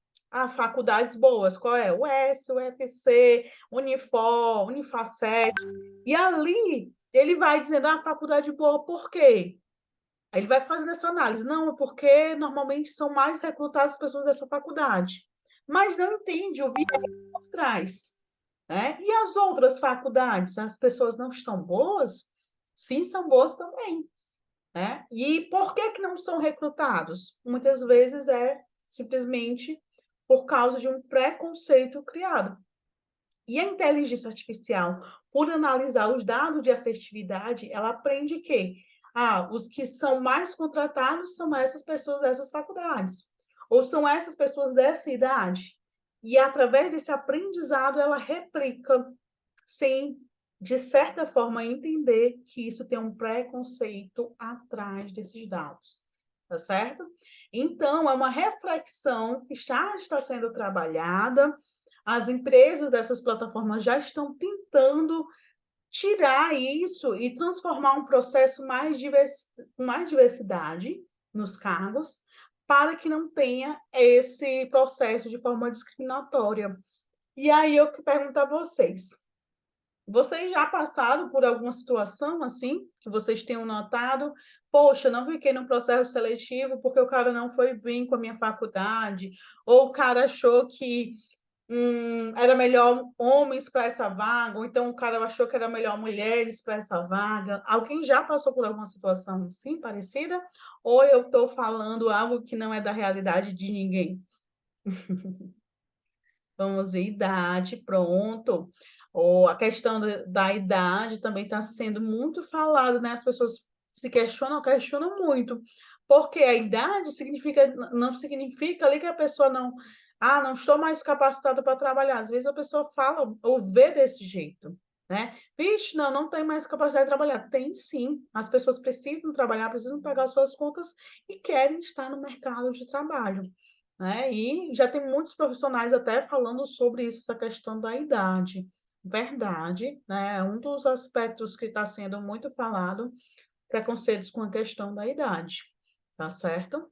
faculdades boas, qual é? O S, o UFC, Unifor, Unifacet, e ali ele vai dizendo, faculdade boa, por quê? Aí ele vai fazendo essa análise, não, é porque normalmente são mais recrutadas pessoas dessa faculdade, mas não entende o viés por trás. Né? E as outras faculdades, as pessoas não estão boas? Sim, são boas também. Né? E por que não são recrutados? Muitas vezes é simplesmente por causa de um preconceito criado. E a inteligência artificial, por analisar os dados de assertividade, ela aprende que os que são mais contratados são essas pessoas dessas faculdades, ou são essas pessoas dessa idade. E através desse aprendizado, ela replica, sem, de certa forma, entender que isso tem um preconceito atrás desses dados. Tá certo? Então, é uma reflexão que está sendo trabalhada. As empresas dessas plataformas já estão tentando tirar isso e transformar um processo com mais diversidade nos cargos, para que não tenha esse processo de forma discriminatória. E aí eu que pergunto a vocês já passaram por alguma situação assim, que vocês tenham notado? Poxa, não fiquei no processo seletivo porque o cara não foi bem com a minha faculdade, ou o cara achou que era melhor homens para essa vaga, ou então o cara achou que era melhor mulheres para essa vaga. Alguém já passou por alguma situação assim, parecida? Ou eu estou falando algo que não é da realidade de ninguém? Vamos ver idade, pronto. Ou a questão da idade também está sendo muito falado, né? As pessoas se questionam muito. Porque a idade não significa ali que a pessoa não estou mais capacitada para trabalhar. Às vezes a pessoa fala ou vê desse jeito, né? Vixe, não tem mais capacidade de trabalhar. Tem sim. As pessoas precisam trabalhar, precisam pagar suas contas e querem estar no mercado de trabalho. Né? E já tem muitos profissionais até falando sobre isso, essa questão da idade. Verdade, né? Um dos aspectos que está sendo muito falado, preconceitos com a questão da idade, tá certo?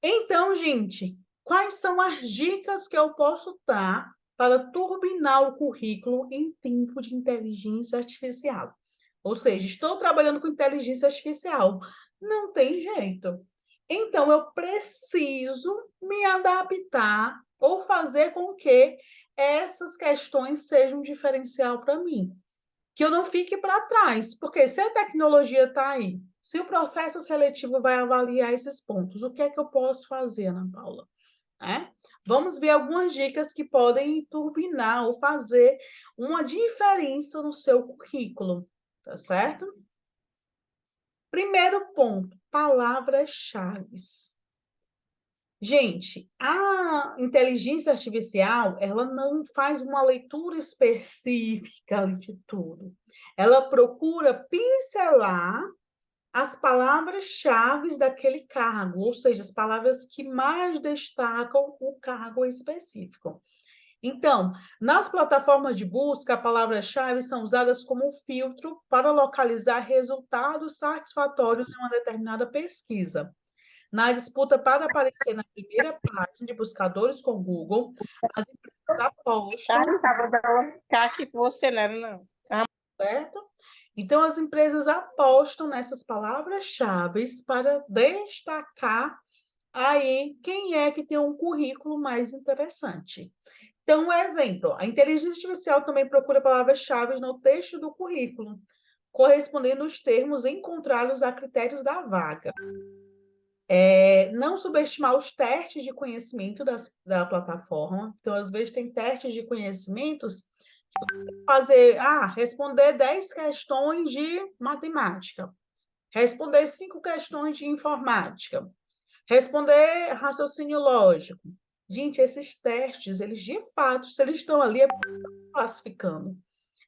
Então, gente, quais são as dicas que eu posso dar para turbinar o currículo em tempo de inteligência artificial? Ou seja, estou trabalhando com inteligência artificial, não tem jeito. Então, eu preciso me adaptar ou fazer com que essas questões sejam um diferencial para mim. Que eu não fique para trás, porque se a tecnologia está aí, se o processo seletivo vai avaliar esses pontos, o que é que eu posso fazer, Ana Paula? Vamos ver algumas dicas que podem turbinar ou fazer uma diferença no seu currículo, tá certo? Primeiro ponto, palavras-chave. Gente, a inteligência artificial, ela não faz uma leitura específica de tudo. ela procura pincelar as palavras-chave daquele cargo, ou seja, as palavras que mais destacam o cargo específico. Então, nas plataformas de busca, palavras-chave são usadas como um filtro para localizar resultados satisfatórios em uma determinada pesquisa. Na disputa para aparecer na primeira página de buscadores com Google, as empresas apostam, Estava dando aqui com você, não. certo? Então, as empresas apostam nessas palavras-chave para destacar aí quem é que tem um currículo mais interessante. Então, um exemplo, a inteligência artificial também procura palavras-chave no texto do currículo, correspondendo aos termos encontrados a critérios da vaga. Não subestimar os testes de conhecimento da plataforma. Então, às vezes, tem testes de conhecimentos responder 10 questões de matemática, responder 5 questões de informática, responder raciocínio lógico. Gente, esses testes, eles de fato, se eles estão ali, é classificando.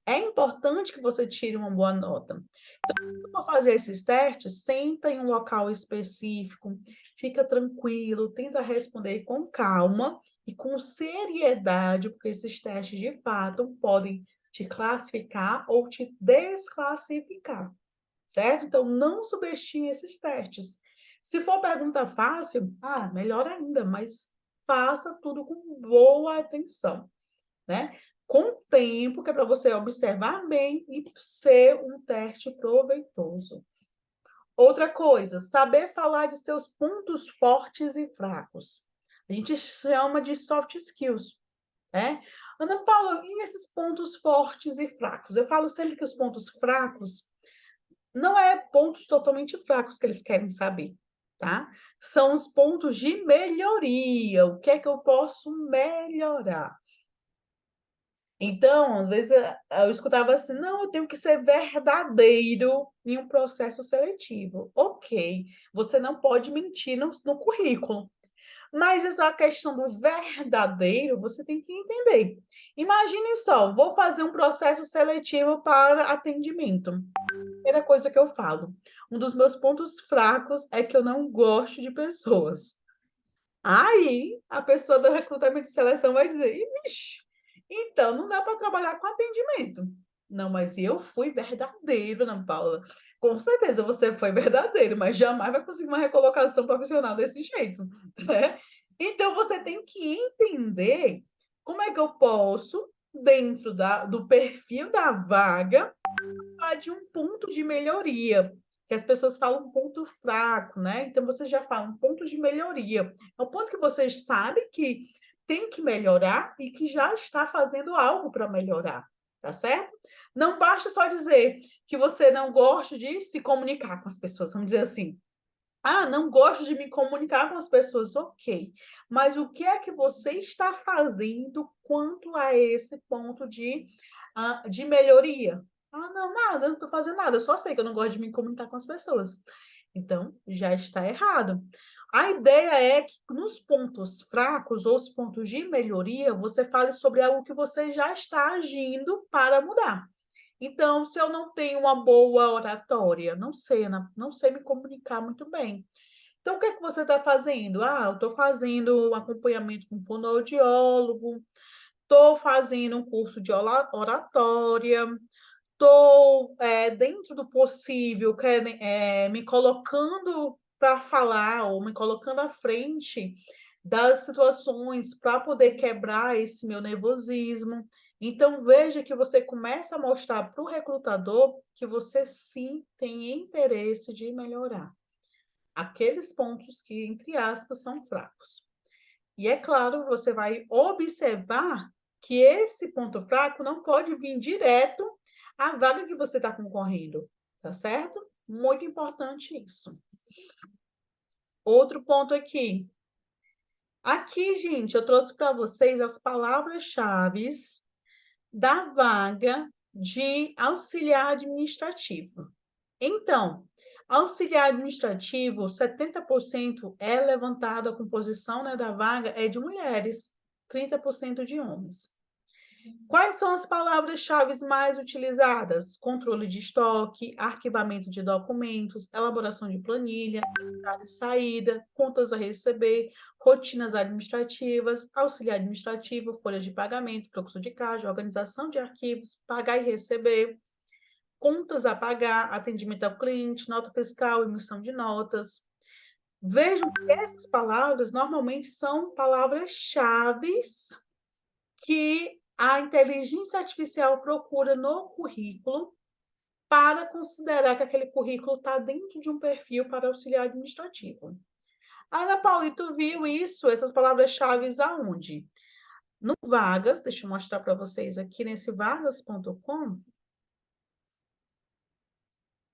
É importante que você tire uma boa nota. Então, para fazer esses testes, senta em um local específico, fica tranquilo, tenta responder com calma e com seriedade, porque esses testes, de fato, podem te classificar ou te desclassificar, certo? Então, não subestime esses testes. Se for pergunta fácil, melhor ainda, mas faça tudo com boa atenção, né? Com tempo, que é para você observar bem e ser um teste proveitoso. Outra coisa, saber falar de seus pontos fortes e fracos. A gente chama de soft skills, né? Ana Paula, e esses pontos fortes e fracos? Eu falo sempre que os pontos fracos não é pontos totalmente fracos que eles querem saber, tá? São os pontos de melhoria. O que é que eu posso melhorar? Então, às vezes eu escutava assim, não, eu tenho que ser verdadeiro em um processo seletivo. Ok, você não pode mentir no currículo. Mas essa questão do verdadeiro, você tem que entender. Imagine só, vou fazer um processo seletivo para atendimento. Primeira coisa que eu falo, um dos meus pontos fracos é que eu não gosto de pessoas. Aí, a pessoa do recrutamento e seleção vai dizer, vixe, então não dá para trabalhar com atendimento. Não, mas eu fui verdadeiro, Ana Paula. Com certeza você foi verdadeiro, mas jamais vai conseguir uma recolocação profissional desse jeito, né? Então, você tem que entender como é que eu posso, dentro do perfil da vaga, falar de um ponto de melhoria, que as pessoas falam um ponto fraco, né? Então, você já fala um ponto de melhoria. É um ponto que você sabe que tem que melhorar e que já está fazendo algo para melhorar, tá certo? Não basta só dizer que você não gosta de se comunicar com as pessoas, vamos dizer assim. Não gosto de me comunicar com as pessoas, ok. Mas o que é que você está fazendo quanto a esse ponto de melhoria? Não, nada, eu não estou fazendo nada, eu só sei que eu não gosto de me comunicar com as pessoas. Então, já está errado. A ideia é que nos pontos fracos ou os pontos de melhoria, você fale sobre algo que você já está agindo para mudar. Então, se eu não tenho uma boa oratória, não sei me comunicar muito bem. Então, o que é que você está fazendo? Eu estou fazendo um acompanhamento com fonoaudiólogo, estou fazendo um curso de oratória, estou, dentro do possível, me colocando para falar ou me colocando à frente das situações para poder quebrar esse meu nervosismo. Então, veja que você começa a mostrar para o recrutador que você sim tem interesse de melhorar aqueles pontos que, entre aspas, são fracos. E é claro, você vai observar que esse ponto fraco não pode vir direto à vaga que você está concorrendo, tá certo? Muito importante isso. Outro ponto aqui. Aqui, gente, eu trouxe para vocês as palavras-chave da vaga de auxiliar administrativo. Então, auxiliar administrativo, 70% é levantado, a composição, né, da vaga é de mulheres, 30% de homens. Quais são as palavras-chave mais utilizadas? Controle de estoque, arquivamento de documentos, elaboração de planilha, entrada e saída, contas a receber, rotinas administrativas, auxiliar administrativo, folhas de pagamento, fluxo de caixa, organização de arquivos, pagar e receber, contas a pagar, atendimento ao cliente, nota fiscal, emissão de notas. Vejam que essas palavras normalmente são palavras-chave que a inteligência artificial procura no currículo para considerar que aquele currículo está dentro de um perfil para auxiliar administrativo. Ana Paula, e tu viu isso, essas palavras-chave aonde? No Vagas, deixa eu mostrar para vocês aqui nesse vagas.com.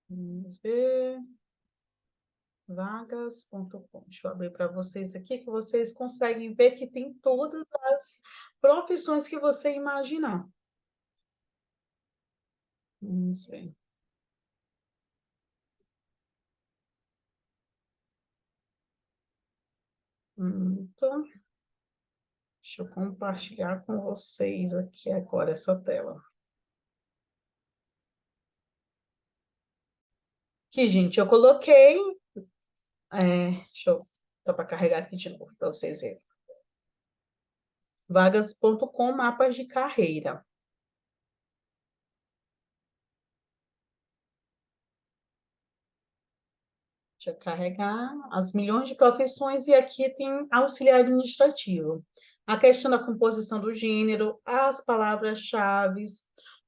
Vamos ver. Vagas.com. Deixa eu abrir para vocês aqui, que vocês conseguem ver que tem todas as profissões que você imaginar. Vamos ver. Então, deixa eu compartilhar com vocês aqui agora essa tela. Aqui, gente, eu coloquei... deixa eu... Só para carregar aqui de novo, para vocês verem. Vagas.com, mapas de carreira. Deixa eu carregar as milhões de profissões e aqui tem auxiliar administrativo. A questão da composição do gênero, as palavras-chave,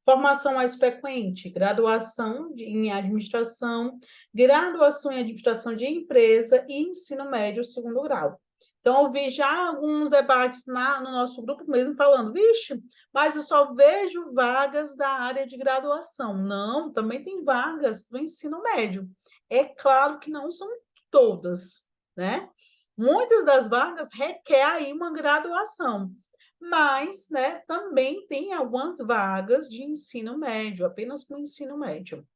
formação mais frequente, graduação em administração, graduação em administração de empresa e ensino médio segundo grau. Então, eu vi já alguns debates no nosso grupo mesmo falando, vixe, mas eu só vejo vagas da área de graduação. Não, também tem vagas do ensino médio. É claro que não são todas, né? Muitas das vagas requer aí uma graduação, mas, né, também tem algumas vagas de ensino médio, apenas com ensino médio.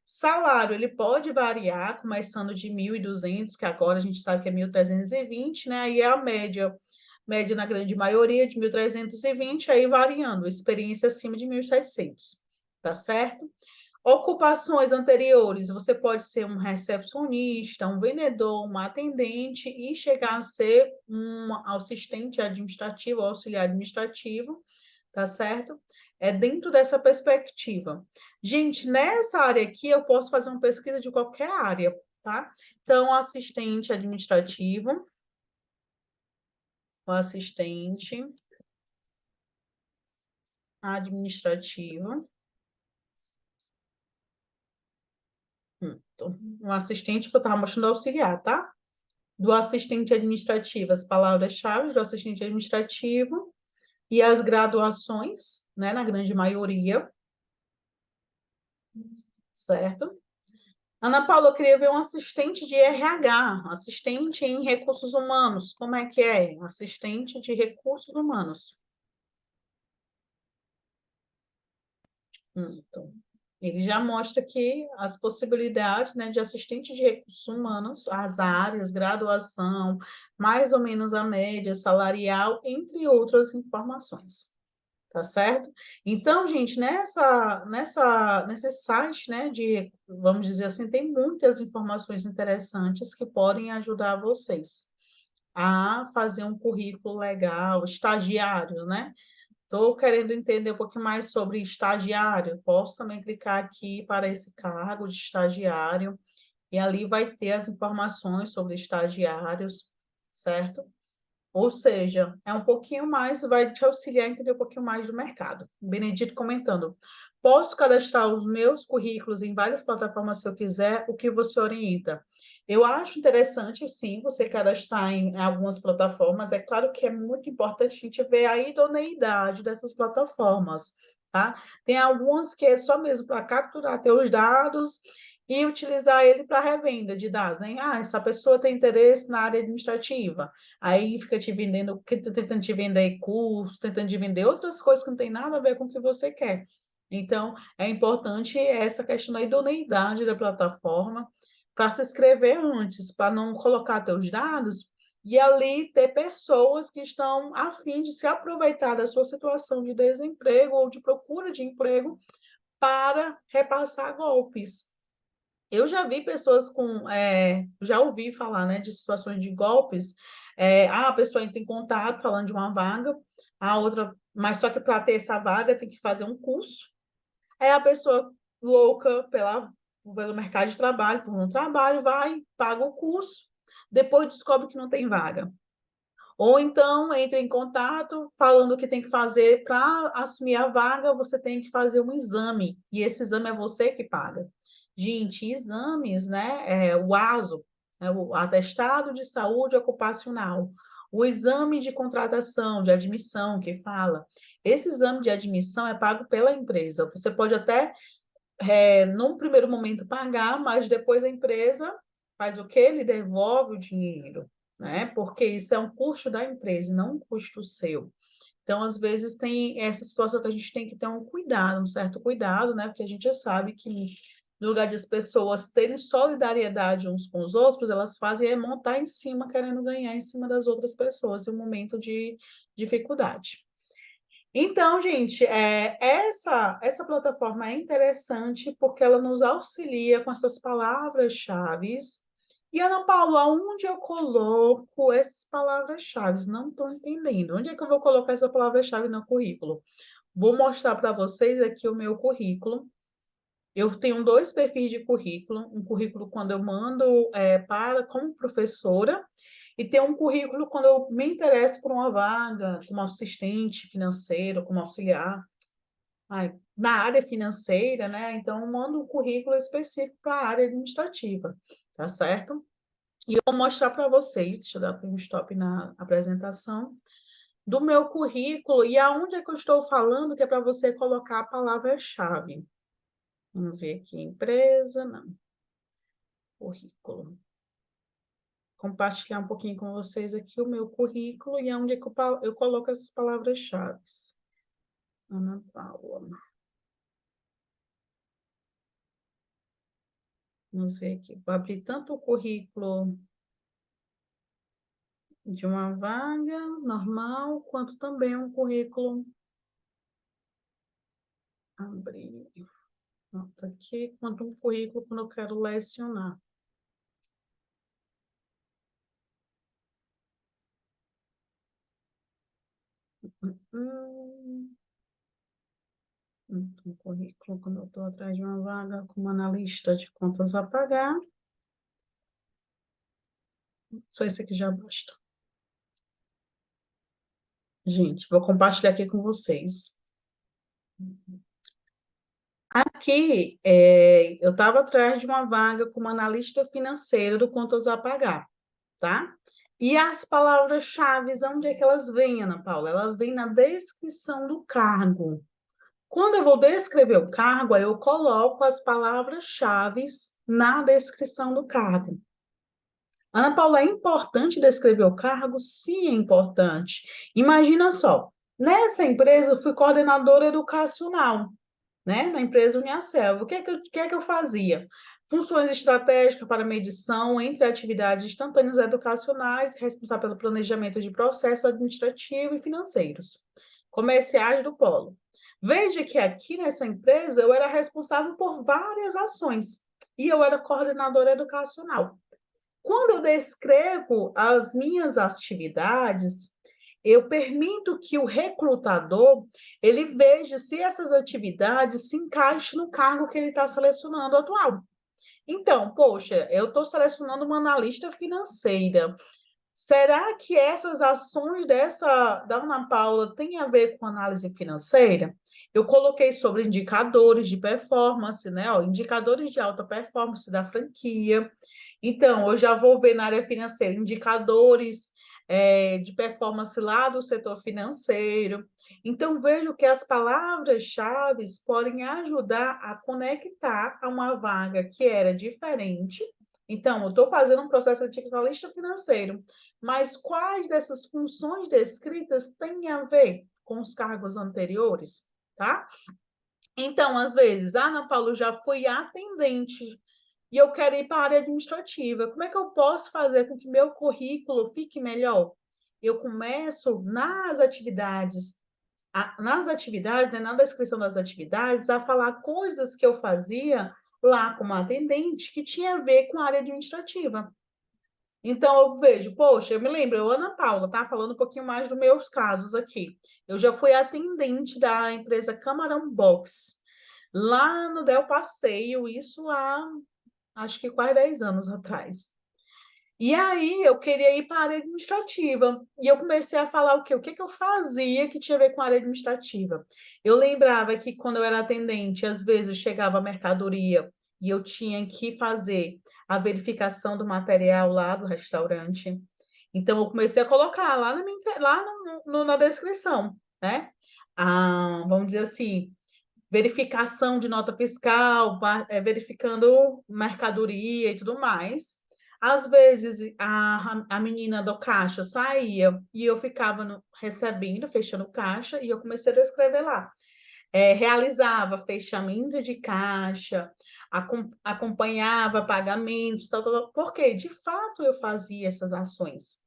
Salário, ele pode variar, começando de 1.200, que agora a gente sabe que é 1.320, né? Aí é a média na grande maioria de 1.320, aí variando, experiência acima de 1.700, tá certo? Ocupações anteriores, você pode ser um recepcionista, um vendedor, uma atendente e chegar a ser um assistente administrativo, auxiliar administrativo, tá certo? É dentro dessa perspectiva. Gente, nessa área aqui eu posso fazer uma pesquisa de qualquer área, tá? Então, assistente administrativo, o assistente administrativo. Um assistente que eu estava mostrando auxiliar, tá? Do assistente administrativo, as palavras-chave do assistente administrativo e as graduações, né, na grande maioria, certo? Ana Paula, eu queria ver um assistente de RH, assistente em recursos humanos, como é que é? Assistente de recursos humanos. Então, ele já mostra aqui as possibilidades, né, de assistente de recursos humanos, as áreas, graduação, mais ou menos a média salarial, entre outras informações. Tá certo? Então, gente, nesse site, né, vamos dizer assim, tem muitas informações interessantes que podem ajudar vocês a fazer um currículo legal, estagiário, né? Estou querendo entender um pouquinho mais sobre estagiário. Posso também clicar aqui para esse cargo de estagiário e ali vai ter as informações sobre estagiários, certo? Ou seja, é um pouquinho mais, vai te auxiliar a entender um pouquinho mais do mercado. Benedito comentando. Posso cadastrar os meus currículos em várias plataformas se eu quiser, o que você orienta? Eu acho interessante, sim, você cadastrar em algumas plataformas. É claro que é muito importante a gente ver a idoneidade dessas plataformas, tá? Tem algumas que é só mesmo para capturar teus dados e utilizar ele para revenda de dados, né? Ah, essa pessoa tem interesse na área administrativa. Aí fica te vendendo, tentando te vender curso, tentando te vender outras coisas que não tem nada a ver com o que você quer. Então, é importante essa questão da idoneidade da plataforma para se inscrever antes, para não colocar teus dados e ali ter pessoas que estão a fim de se aproveitar da sua situação de desemprego ou de procura de emprego para repassar golpes. Eu já vi pessoas já ouvi falar, né, de situações de golpes. A pessoa entra em contato falando de uma vaga, a outra, mas só que para ter essa vaga tem que fazer um curso. Aí a pessoa louca pelo mercado de trabalho, por um trabalho, vai, paga o curso, depois descobre que não tem vaga. Ou então entra em contato falando que tem que fazer para assumir a vaga, você tem que fazer um exame, e esse exame é você que paga. Gente, exames, né? O ASO, né? O Atestado de Saúde Ocupacional, o exame de contratação, de admissão, que fala. Esse exame de admissão é pago pela empresa. Você pode até, num primeiro momento, pagar, mas depois a empresa faz o quê? Ele devolve o dinheiro, né? Porque isso é um custo da empresa, não um custo seu. Então, às vezes, tem essa situação que a gente tem que ter um cuidado, um certo cuidado, né? Porque a gente já sabe que, no lugar de as pessoas terem solidariedade uns com os outros, elas fazem montar em cima, querendo ganhar em cima das outras pessoas em um momento de dificuldade. Então, gente, essa plataforma é interessante porque ela nos auxilia com essas palavras-chave. E, Ana Paula, onde eu coloco essas palavras-chave? Não estou entendendo. Onde é que eu vou colocar essa palavra-chave no currículo? Vou mostrar para vocês aqui o meu currículo. Eu tenho 2 perfis de currículo. Um currículo quando eu mando como professora, e ter um currículo quando eu me interesso por uma vaga, como assistente financeiro, como auxiliar, na área financeira, né? Então, eu mando um currículo específico para a área administrativa, tá certo? E eu vou mostrar para vocês, deixa eu dar um stop na apresentação, do meu currículo e aonde é que eu estou falando que é para você colocar a palavra-chave. Vamos ver aqui, empresa, não, currículo. Compartilhar um pouquinho com vocês aqui o meu currículo e onde é que eu coloco essas palavras-chave. Ana Paula. Vamos ver aqui. Vou abrir tanto o currículo de uma vaga normal, quanto também um currículo. Abrir. Nota aqui, quanto um currículo quando eu quero lecionar. Um currículo quando eu estou atrás de uma vaga como analista de contas a pagar. Só isso aqui já basta. Gente, vou compartilhar aqui com vocês. Aqui, eu estava atrás de uma vaga como analista financeira do contas a pagar, tá? E as palavras-chave, onde é que elas vêm, Ana Paula? Elas vêm na descrição do cargo. Quando eu vou descrever o cargo, aí eu coloco as palavras-chave na descrição do cargo. Ana Paula, é importante descrever o cargo? Sim, é importante. Imagina só, nessa empresa eu fui coordenadora educacional, né? Na empresa Uniaselv. O que é que eu fazia? Funções estratégicas para medição entre atividades instantâneas educacionais, responsável pelo planejamento de processos administrativos e financeiros, comerciais do polo. Veja que aqui nessa empresa eu era responsável por várias ações e eu era coordenadora educacional. Quando eu descrevo as minhas atividades, eu permito que o recrutador ele veja se essas atividades se encaixam no cargo que ele está selecionando atual. Então, poxa, eu estou selecionando uma analista financeira. Será que essas ações da Ana Paula têm a ver com análise financeira? Eu coloquei sobre indicadores de performance, né? Ó, indicadores de alta performance da franquia. Então, eu já vou ver na área financeira indicadores de performance lá do setor financeiro. Então, vejo que as palavras-chave podem ajudar a conectar a uma vaga que era diferente. Então, eu estou fazendo um processo de analista financeiro, mas quais dessas funções descritas têm a ver com os cargos anteriores, tá? Então, às vezes, Ana Paula, já fui atendente e eu quero ir para a área administrativa. Como é que eu posso fazer com que meu currículo fique melhor? Eu começo nas atividades, né, na descrição das atividades, a falar coisas que eu fazia lá como atendente que tinha a ver com a área administrativa. Então, eu vejo, poxa, eu me lembro, eu, Ana Paula, tá? Falando um pouquinho mais dos meus casos aqui. Eu já fui atendente da empresa Camarão Box, lá no Del Passeio, isso há, acho que quase 10 anos atrás. E aí, eu queria ir para a área administrativa. E eu comecei a falar o quê? O que que eu fazia que tinha a ver com a área administrativa? Eu lembrava que quando eu era atendente, às vezes chegava a mercadoria e eu tinha que fazer a verificação do material lá do restaurante. Então, eu comecei a colocar lá na descrição, né? Vamos dizer assim, verificação de nota fiscal, verificando mercadoria e tudo mais. Às vezes, a menina do caixa saía e eu ficava recebendo, fechando caixa, e eu comecei a escrever lá. Realizava fechamento de caixa, acompanhava pagamentos, tal, porque, de fato, eu fazia essas ações.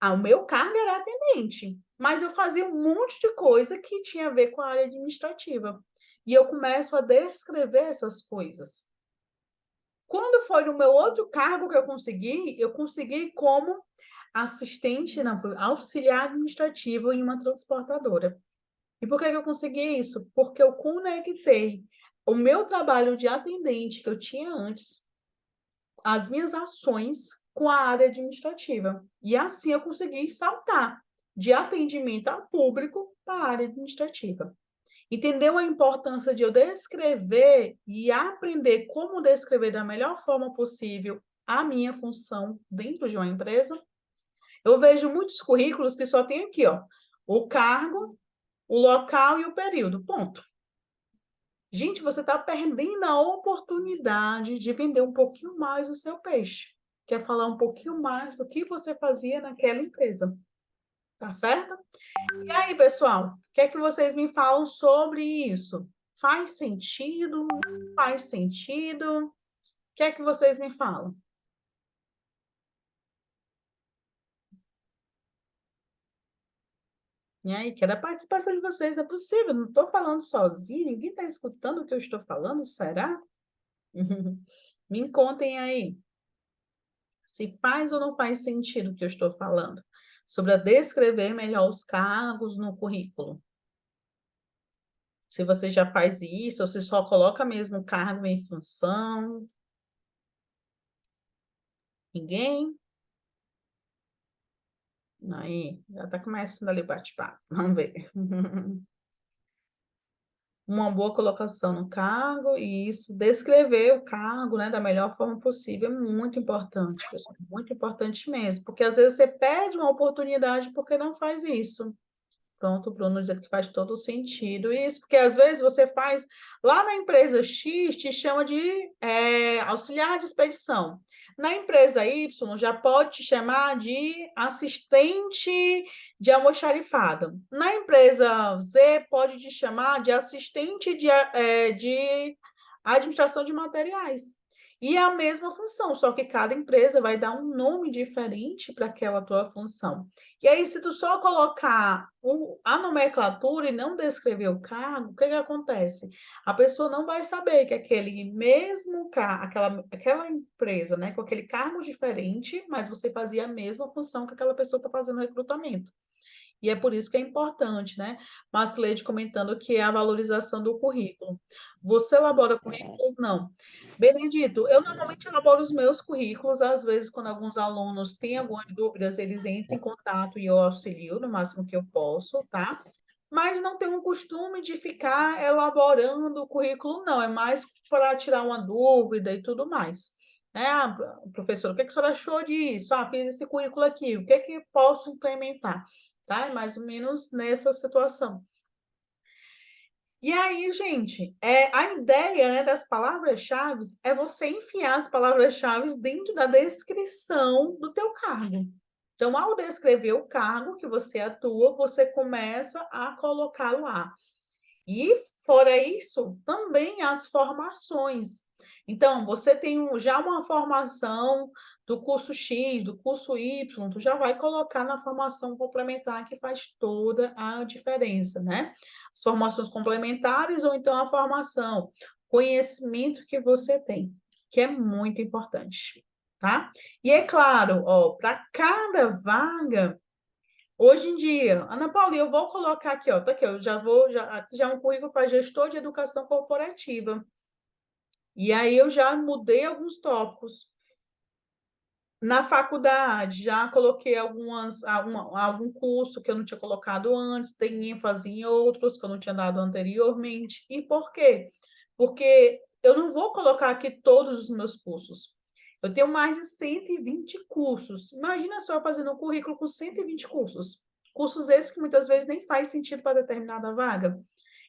O meu cargo era atendente, mas eu fazia um monte de coisa que tinha a ver com a área administrativa. E eu começo a descrever essas coisas. Quando foi no meu outro cargo que eu consegui como assistente, não, auxiliar administrativo em uma transportadora. E por que eu consegui isso? Porque eu conectei o meu trabalho de atendente que eu tinha antes, as minhas ações com a área administrativa. E assim eu consegui saltar de atendimento ao público para a área administrativa. Entendeu a importância de eu descrever e aprender como descrever da melhor forma possível a minha função dentro de uma empresa? Eu vejo muitos currículos que só tem aqui, ó, o cargo, o local e o período. Ponto. Gente, você está perdendo a oportunidade de vender um pouquinho mais o seu peixe. Quer falar um pouquinho mais do que você fazia naquela empresa. Tá certo? E aí, pessoal, o que é que vocês me falam sobre isso? Faz sentido? Não faz sentido? O que é que vocês me falam? E aí, quero a participação de vocês, não é possível, não estou falando sozinho, ninguém está escutando o que eu estou falando, será? Me contem aí, se faz ou não faz sentido o que eu estou falando, sobre a descrever melhor os cargos no currículo. Se você já faz isso, ou se só coloca mesmo o cargo em função. Ninguém? Aí, já está começando ali o bate-papo. Vamos ver. Uma boa colocação no cargo e isso, descrever o cargo, né, da melhor forma possível é muito importante, pessoal, muito importante mesmo, porque às vezes você perde uma oportunidade porque não faz isso. Pronto, o Bruno diz que faz todo sentido isso, porque às vezes você faz lá na empresa X, te chama de auxiliar de expedição. Na empresa Y, já pode te chamar de assistente de almoxarifado. Na empresa Z, pode te chamar de assistente de administração de materiais. E é a mesma função, só que cada empresa vai dar um nome diferente para aquela tua função. E aí, se tu só colocar a nomenclatura e não descrever o cargo, o que acontece? A pessoa não vai saber que aquele mesmo cargo, aquela empresa, né, com aquele cargo diferente, mas você fazia a mesma função que aquela pessoa está fazendo no recrutamento. E é por isso que é importante, né? Marcileide comentando que é a valorização do currículo. Você elabora currículo? Não. Benedito, eu normalmente elaboro os meus currículos, às vezes, quando alguns alunos têm algumas dúvidas, eles entram em contato e eu auxilio no máximo que eu posso, tá? Mas não tenho o costume de ficar elaborando o currículo, não. É mais para tirar uma dúvida e tudo mais. Professor, o que a senhora achou disso? Fiz esse currículo aqui, o que posso implementar? Tá? É mais ou menos nessa situação. E aí, gente, a ideia, né, das palavras-chave é você enfiar as palavras-chave dentro da descrição do teu cargo. Então, ao descrever o cargo que você atua, você começa a colocar lá. E, fora isso, também as formações. Então, você tem já uma formação do curso X, do curso Y, tu já vai colocar na formação complementar que faz toda a diferença, né? As formações complementares ou então a formação, conhecimento que você tem, que é muito importante, tá? E é claro, ó, para cada vaga, hoje em dia, Ana Paula, eu vou colocar aqui, ó, tá aqui, ó, aqui já é um currículo para gestor de educação corporativa. E aí eu já mudei alguns tópicos. Na faculdade, já coloquei algum curso que eu não tinha colocado antes, tem ênfase em outros que eu não tinha dado anteriormente. E por quê? Porque eu não vou colocar aqui todos os meus cursos. Eu tenho mais de 120 cursos. Imagina só fazendo um currículo com 120 cursos. Cursos esses que muitas vezes nem faz sentido para determinada vaga.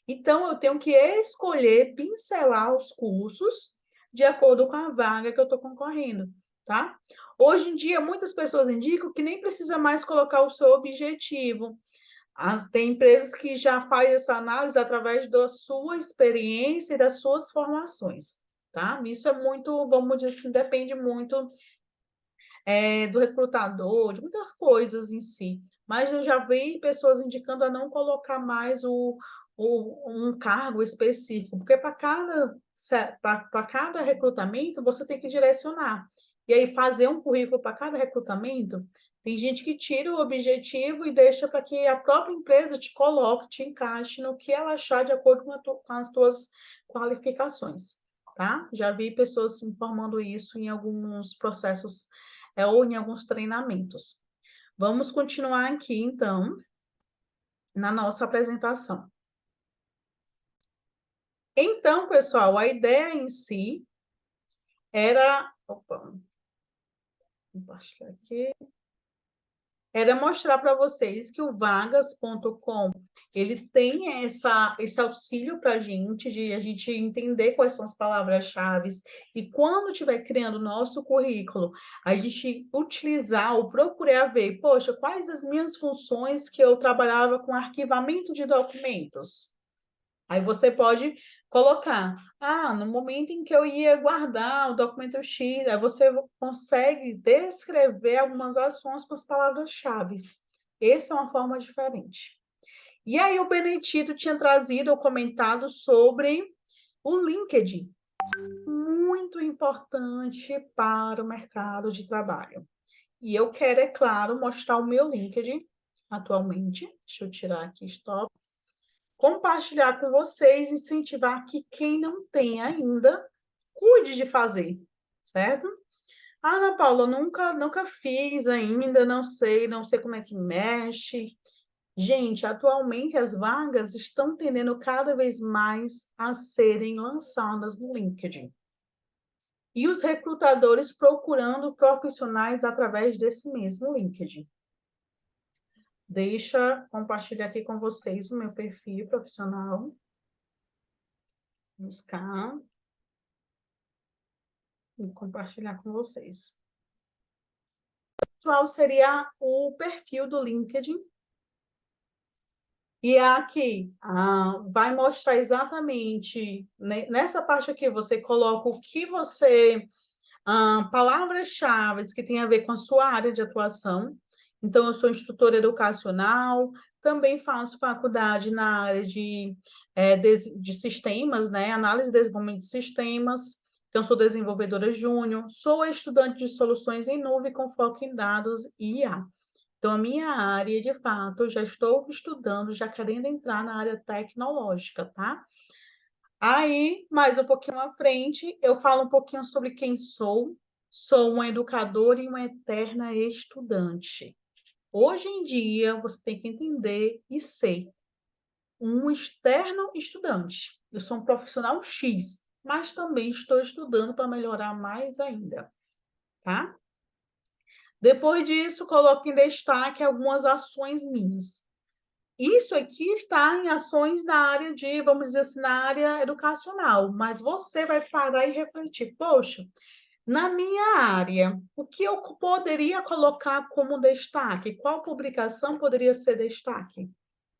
Então, eu tenho que escolher, pincelar os cursos de acordo com a vaga que eu estou concorrendo, tá? Hoje em dia, muitas pessoas indicam que nem precisa mais colocar o seu objetivo. Tem empresas que já fazem essa análise através da sua experiência e das suas formações, tá? Isso é muito, vamos dizer assim, depende muito do recrutador, de muitas coisas em si. Mas eu já vi pessoas indicando a não colocar mais um cargo específico, porque para cada recrutamento você tem que direcionar. E aí, fazer um currículo para cada recrutamento, tem gente que tira o objetivo e deixa para que a própria empresa te coloque, te encaixe no que ela achar de acordo com as tuas qualificações, tá? Já vi pessoas informando isso em alguns processos ou em alguns treinamentos. Vamos continuar aqui, então, na nossa apresentação. Então, pessoal, a ideia em si era... Opa, vou compartilhar aqui. Era mostrar para vocês que o vagas.com, ele tem esse auxílio para a gente, de a gente entender quais são as palavras-chave, e quando estiver criando o nosso currículo, a gente utilizar ou procurar ver, poxa, quais as minhas funções que eu trabalhava com arquivamento de documentos? Aí você pode colocar, no momento em que eu ia guardar o documento X, aí você consegue descrever algumas ações com as palavras-chave. Essa é uma forma diferente. E aí o Benedito tinha trazido ou comentado sobre o LinkedIn, muito importante para o mercado de trabalho. E eu quero, é claro, mostrar o meu LinkedIn atualmente. Deixa eu tirar aqui, stop. Compartilhar com vocês, incentivar que quem não tem ainda, cuide de fazer, certo? Ana Paula, nunca fiz ainda, não sei como é que mexe. Gente, atualmente as vagas estão tendendo cada vez mais a serem lançadas no LinkedIn. E os recrutadores procurando profissionais através desse mesmo LinkedIn. Deixa eu compartilhar aqui com vocês o meu perfil profissional. Vamos cá. Vou compartilhar com vocês. Qual seria o perfil do LinkedIn? E aqui vai mostrar exatamente, nessa parte aqui, você coloca o que você... palavras-chave que tem a ver com a sua área de atuação. Então, eu sou instrutora educacional, também faço faculdade na área de sistemas, né? Análise e desenvolvimento de sistemas. Então, sou desenvolvedora júnior, sou estudante de soluções em nuvem com foco em dados e IA. Então, a minha área, de fato, eu já estou estudando, já querendo entrar na área tecnológica, tá? Aí, mais um pouquinho à frente, eu falo um pouquinho sobre quem sou. Sou uma educadora e uma eterna estudante. Hoje em dia, você tem que entender e ser um externo estudante. Eu sou um profissional X, mas também estou estudando para melhorar mais ainda, tá? Depois disso, coloco em destaque algumas ações minhas. Isso aqui está em ações na área de, vamos dizer assim, na área educacional, mas você vai parar e refletir, poxa, na minha área, o que eu poderia colocar como destaque? Qual publicação poderia ser destaque?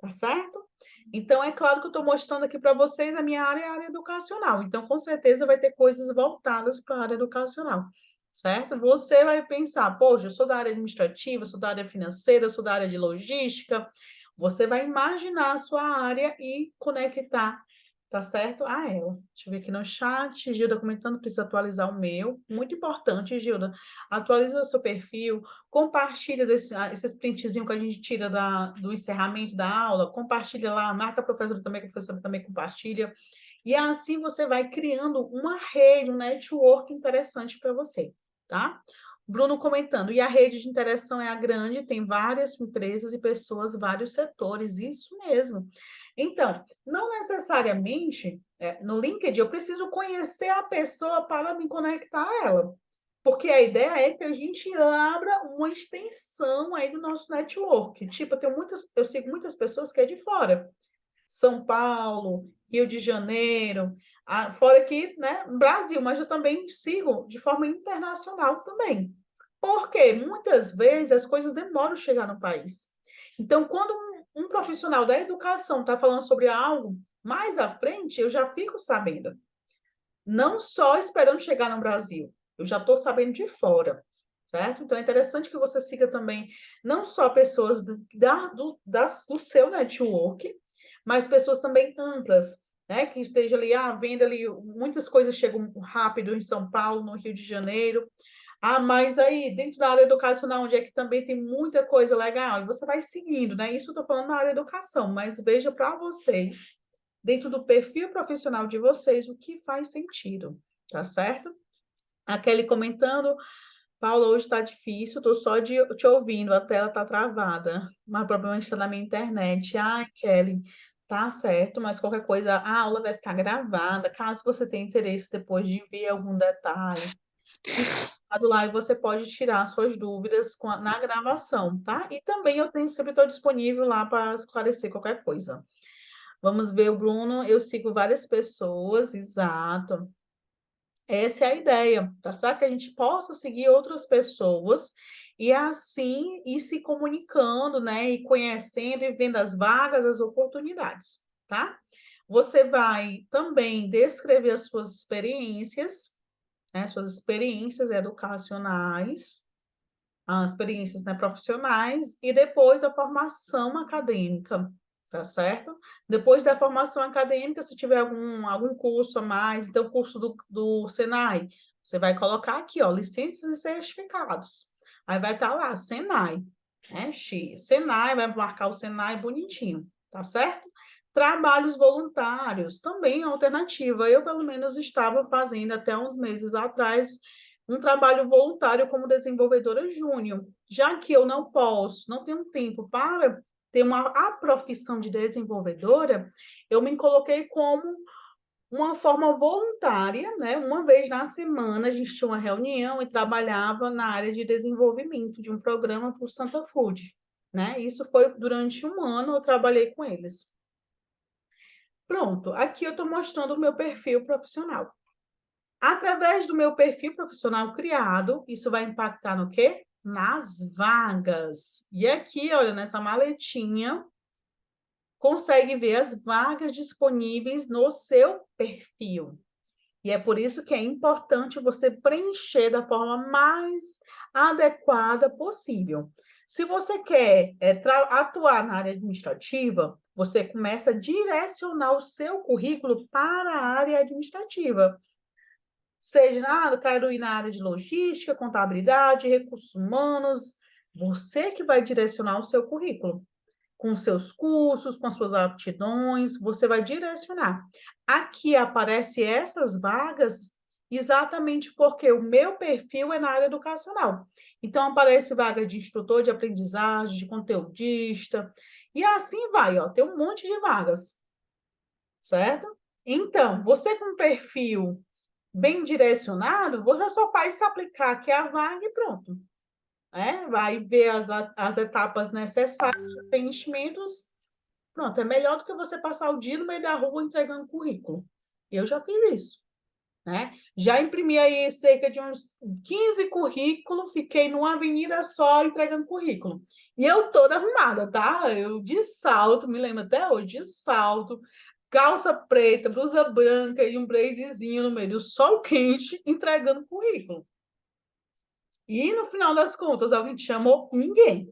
tá certo? Então, é claro que eu estou mostrando aqui para vocês a minha área é a área educacional. Então, com certeza, vai ter coisas voltadas para a área educacional, certo? Você vai pensar, poxa, eu sou da área administrativa, eu sou da área financeira, eu sou da área de logística. Você vai imaginar a sua área e conectar, tá certo? A ela. Deixa eu ver aqui no chat. Gilda comentando, precisa atualizar o meu. Muito importante, Gilda. Atualiza o seu perfil, compartilha esses printzinhos que a gente tira do encerramento da aula, compartilha lá, marca a professora também, que a professora também compartilha. E assim você vai criando uma rede, um network interessante para você, tá? Bruno comentando, e a rede de interação é a grande, tem várias empresas e pessoas, vários setores, isso mesmo. Então, não necessariamente, no LinkedIn, eu preciso conhecer a pessoa para me conectar a ela. Porque a ideia é que a gente abra uma extensão aí do nosso network. Tipo, eu sigo muitas pessoas que é de fora. São Paulo, Rio de Janeiro, fora aqui, né, Brasil, mas eu também sigo de forma internacional também. Porque muitas vezes as coisas demoram a chegar no país. Então, quando um profissional da educação está falando sobre algo, mais à frente eu já fico sabendo. Não só esperando chegar no Brasil, eu já estou sabendo de fora, certo? Então, é interessante que você siga também não só pessoas do seu network, mas pessoas também amplas, né? Que esteja ali, vendo ali, muitas coisas chegam rápido em São Paulo, no Rio de Janeiro. Mas aí, dentro da área educacional, onde é que também tem muita coisa legal, e você vai seguindo, né? Isso eu estou falando na área educação, mas veja para vocês, dentro do perfil profissional de vocês, o que faz sentido, tá certo? A Kelly comentando, Paula, hoje está difícil, estou só te ouvindo, a tela está travada, mas provavelmente está na minha internet. Ai, Kelly, tá certo, mas qualquer coisa, a aula vai ficar gravada, caso você tenha interesse depois de ver algum detalhe. Fica do lado, você pode tirar suas dúvidas na gravação, tá? E também sempre estou disponível lá para esclarecer qualquer coisa. Vamos ver o Bruno, eu sigo várias pessoas, exato. Essa é a ideia, tá certo? Que a gente possa seguir outras pessoas e assim ir se comunicando, né? E conhecendo e vendo as vagas, as oportunidades, tá? Você vai também descrever as suas experiências, né? Suas experiências educacionais, as experiências, né, profissionais e depois a formação acadêmica, tá certo? Depois da formação acadêmica, se tiver algum curso a mais, então o curso do Senai, você vai colocar aqui, ó, licenças e certificados. Aí vai estar lá, Senai, né? Senai, vai marcar o Senai bonitinho, tá certo? Trabalhos voluntários, também é alternativa. Eu, pelo menos, estava fazendo até uns meses atrás um trabalho voluntário como desenvolvedora júnior, já que eu não posso, não tenho tempo para ter a profissão de desenvolvedora, eu me coloquei como uma forma voluntária, né? Uma vez na semana a gente tinha uma reunião e trabalhava na área de desenvolvimento de um programa para o Santa Food, né? Isso foi durante um ano, eu trabalhei com eles. Pronto, aqui eu estou mostrando o meu perfil profissional. Através do meu perfil profissional criado, isso vai impactar no quê? Nas vagas. E aqui, olha, nessa maletinha, consegue ver as vagas disponíveis no seu perfil. E é por isso que é importante você preencher da forma mais adequada possível. Se você quer atuar na área administrativa, você começa a direcionar o seu currículo para a área administrativa. Seja, eu quero ir na área de logística, contabilidade, recursos humanos. Você que vai direcionar o seu currículo. Com os seus cursos, com as suas aptidões, você vai direcionar. Aqui aparecem essas vagas exatamente porque o meu perfil é na área educacional. Então, aparece vaga de instrutor de aprendizagem, de conteudista, e assim vai, ó, tem um monte de vagas, certo? Então, você com um perfil bem direcionado, você só faz se aplicar aqui a vaga e pronto. Vai ver as etapas necessárias de preenchimentos. Pronto, é melhor do que você passar o dia no meio da rua entregando currículo. Eu já fiz isso. né? Já imprimi aí cerca de uns 15 currículos, fiquei numa avenida só entregando currículo. E eu toda arrumada, tá? Eu de salto, me lembro até hoje, de salto, calça preta, blusa branca e um blazezinho no meio do sol quente, entregando currículo. E no final das contas, alguém te chamou? Ninguém.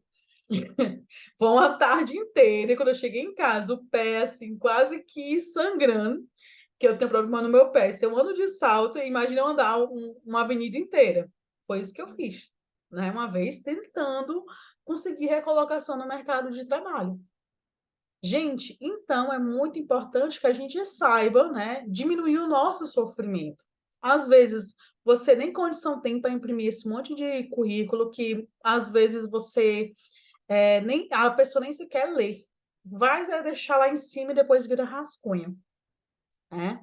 Foi uma tarde inteira, e quando eu cheguei em casa, o pé assim, quase que sangrando, que eu tenho problema no meu pé. Se eu ando de salto, imagina eu andar uma avenida inteira. Foi isso que eu fiz, né? Uma vez tentando conseguir recolocação no mercado de trabalho. Gente, então é muito importante que a gente saiba, né, diminuir o nosso sofrimento. Às vezes você nem condição tem para imprimir esse monte de currículo que às vezes você nem a pessoa nem sequer lê. Vai deixar lá em cima e depois vira rascunho, né?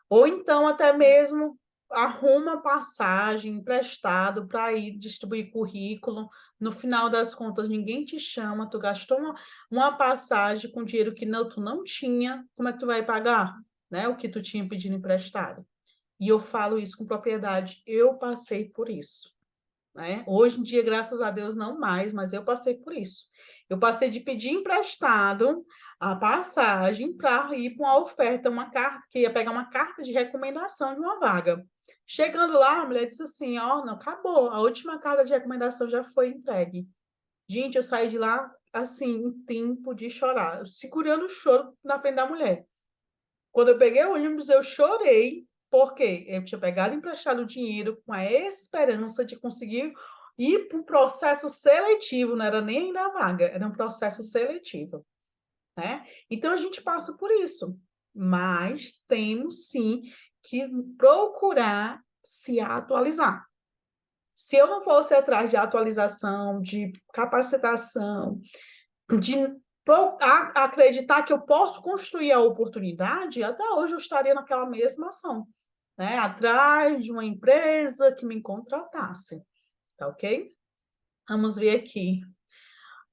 Ou então até mesmo arruma passagem emprestado para ir distribuir currículo. No final das contas, ninguém te chama, tu gastou uma passagem com dinheiro que não, tu não tinha, como é que tu vai pagar, né? O que tu tinha pedido emprestado. E eu falo isso com propriedade, eu passei por isso, né? Hoje em dia, graças a Deus, não mais, mas eu passei por isso. Eu passei de pedir emprestado a passagem para ir para uma oferta, uma carta, que ia pegar uma carta de recomendação de uma vaga. Chegando lá, a mulher disse assim: ó, não, acabou, a última carta de recomendação já foi entregue. Gente, eu saí de lá assim, em tempo de chorar, segurando o choro na frente da mulher. Quando eu peguei o ônibus, eu chorei, porque eu tinha pegado emprestado o dinheiro com a esperança de conseguir ir para um processo seletivo, não era nem ainda a vaga, era um processo seletivo, né? Então a gente passa por isso, mas temos sim que procurar se atualizar. Se eu não fosse atrás de atualização, de capacitação, de acreditar que eu posso construir a oportunidade, até hoje eu estaria naquela mesma ação, né? Atrás de uma empresa que me contratasse, tá ok? Vamos ver aqui.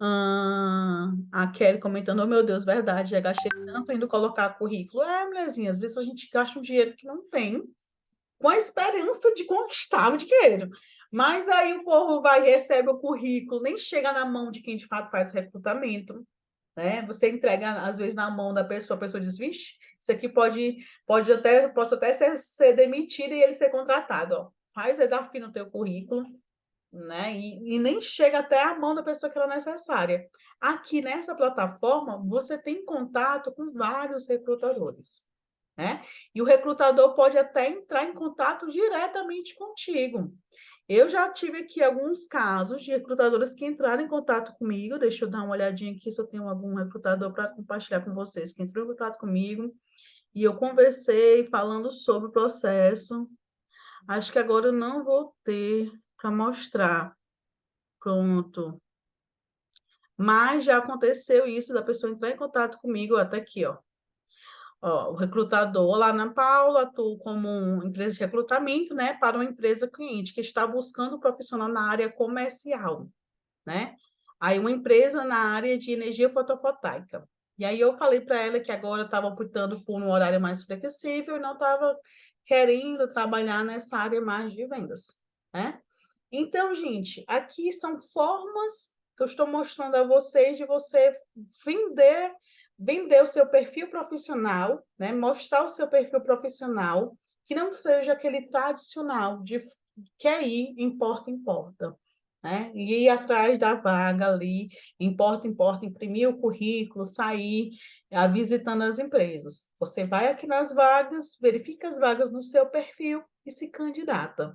A Kelly comentando, oh, meu Deus, verdade, já gastei tanto indo colocar currículo. Mulherzinha, às vezes a gente gasta um dinheiro que não tem, com a esperança de conquistar o dinheiro. Mas aí o povo vai e recebe o currículo, nem chega na mão de quem de fato faz o recrutamento, né? Você entrega, às vezes, na mão da pessoa, a pessoa diz, vixe, isso aqui posso até ser demitido e ele ser contratado, ó. Faz EDAFI no teu currículo, né? E nem chega até a mão da pessoa que era necessária. Aqui nessa plataforma, você tem contato com vários recrutadores, né? E o recrutador pode até entrar em contato diretamente contigo. Eu já tive aqui alguns casos de recrutadores que entraram em contato comigo. Deixa eu dar uma olhadinha aqui se eu tenho algum recrutador para compartilhar com vocês que entrou em contato comigo. E eu conversei falando sobre o processo. Acho que agora eu não vou ter para mostrar. Pronto. Mas já aconteceu isso da pessoa entrar em contato comigo, até aqui, ó. Ó, o recrutador, olá, Ana Paula, atuo como empresa de recrutamento, né, para uma empresa cliente que está buscando um profissional na área comercial, né? Aí uma empresa na área de energia fotovoltaica. E aí eu falei para ela que agora estava optando por um horário mais flexível e não estava querendo trabalhar nessa área mais de vendas, né? Então, gente, aqui são formas que eu estou mostrando a vocês de você vender o seu perfil profissional, né? Mostrar o seu perfil profissional, que não seja aquele tradicional de quer ir, importa, né? E ir atrás da vaga ali, importa, imprimir o currículo, sair visitando as empresas. Você vai aqui nas vagas, verifica as vagas no seu perfil e se candidata.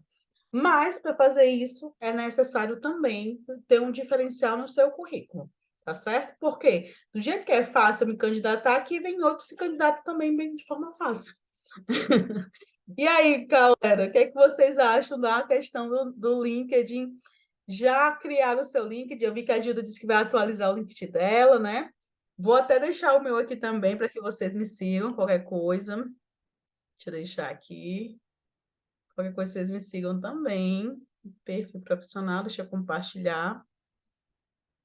Mas, para fazer isso, é necessário também ter um diferencial no seu currículo, tá certo? Porque do jeito que é fácil me candidatar, aqui vem outro que se candidata também bem de forma fácil. E aí, galera, o que é que vocês acham da questão do LinkedIn? Já criaram o seu LinkedIn? Eu vi que a Gilda disse que vai atualizar o LinkedIn dela, né? Vou até deixar o meu aqui também para que vocês me sigam, qualquer coisa. Deixa eu deixar aqui. Qualquer coisa, vocês me sigam também. Perfil profissional, deixa eu compartilhar.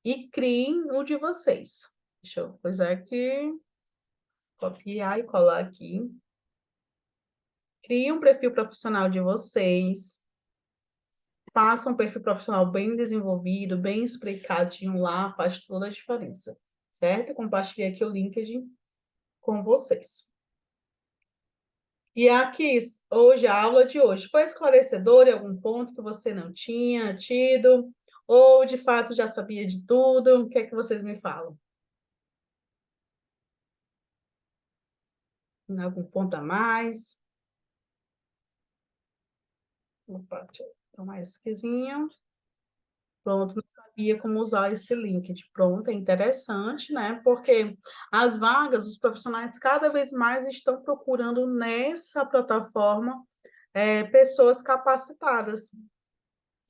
E criem o de vocês. Deixa eu coisar aqui. Copiar e colar aqui. criem um perfil profissional de vocês, façam um perfil profissional bem desenvolvido, bem explicadinho lá, faz toda a diferença, certo? Compartilhei aqui o LinkedIn com vocês. E aqui, hoje, a aula de hoje foi esclarecedora em algum ponto que você não tinha tido, ou de fato já sabia de tudo? O que é que vocês me falam? Algum ponto a mais? Opa, deixa eu tomar esse quizinho. Pronto, não sabia como usar esse LinkedIn. Pronto, é interessante, né? Porque as vagas, os profissionais cada vez mais estão procurando nessa plataforma pessoas capacitadas.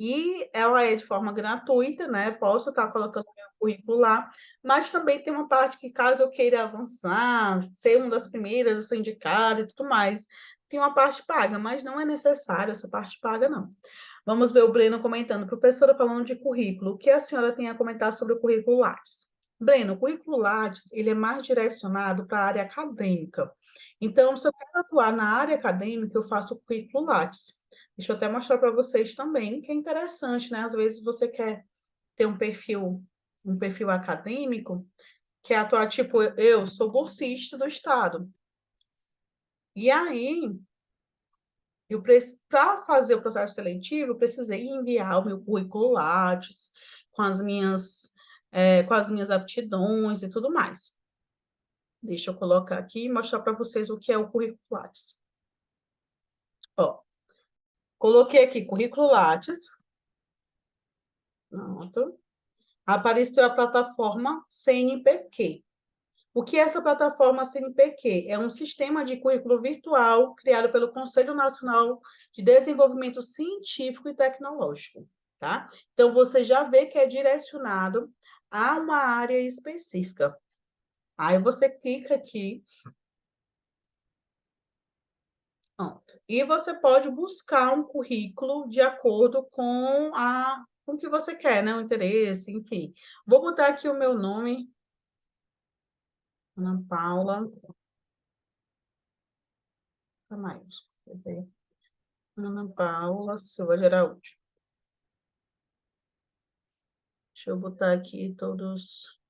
E ela é de forma gratuita, né? Posso estar colocando meu currículo lá, mas também tem uma parte que, caso eu queira avançar, ser uma das primeiras a ser indicada e tudo mais, tem uma parte paga, mas não é necessário essa parte paga, não. Vamos ver o Breno comentando. Professora, falando de currículo, o que a senhora tem a comentar sobre o currículo Lattes? Breno, o currículo Lattes, ele é mais direcionado para a área acadêmica. Então, se eu quero atuar na área acadêmica, eu faço o currículo Lattes. Deixa eu até mostrar para vocês também, que é interessante, né? Às vezes você quer ter um perfil acadêmico, que é atuar, tipo, eu sou bolsista do Estado. E aí, para fazer o processo seletivo, eu precisei enviar o meu currículo Lattes, com as minhas aptidões e tudo mais. Deixa eu colocar aqui e mostrar para vocês o que é o currículo Lattes. Ó, coloquei aqui currículo Lattes. Pronto. Apareceu a plataforma CNPq. O que é essa plataforma CNPq? É um sistema de currículo virtual criado pelo Conselho Nacional de Desenvolvimento Científico e Tecnológico, tá? Então, você já vê que é direcionado a uma área específica. Aí você clica aqui. Pronto. E você pode buscar um currículo de acordo com com o que você quer, né? O interesse, enfim. Vou botar aqui o meu nome, Ana Paula Camacho. Ana Paula Silva de Araújo. Deixa eu botar aqui todos.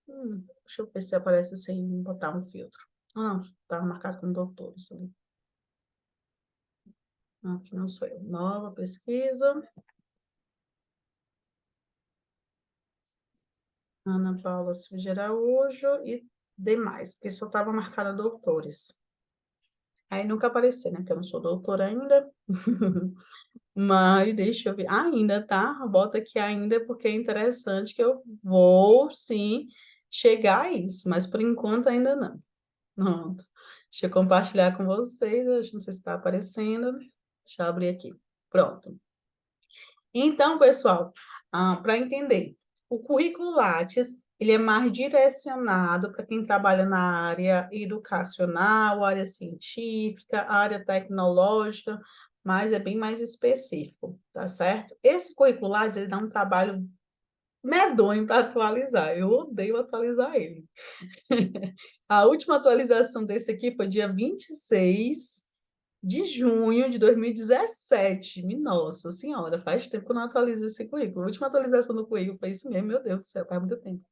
Deixa eu ver se aparece sem botar um filtro. Ah, não, estava marcado como doutores ali. Aqui não sou eu. Nova pesquisa. Ana Paula Silva de Araújo e demais, porque só estava marcada doutores. Aí nunca apareceu, né? Porque eu não sou doutora ainda. Mas deixa eu ver. Ainda, tá? Bota aqui ainda, porque é interessante que eu vou, sim, chegar a isso. Mas por enquanto ainda não. Pronto. Deixa eu compartilhar com vocês. Não sei se está aparecendo. Deixa eu abrir aqui. Pronto. Então, pessoal, para entender, o currículo Lattes, ele é mais direcionado para quem trabalha na área educacional, área científica, área tecnológica, mas é bem mais específico, tá certo? Esse currículo Lattes, ele dá um trabalho medonho para atualizar. Eu odeio atualizar ele. A última atualização desse aqui foi dia 26 de junho de 2017. Nossa Senhora, faz tempo que eu não atualizo esse currículo. A última atualização do currículo foi isso mesmo, meu Deus do céu, faz muito tempo.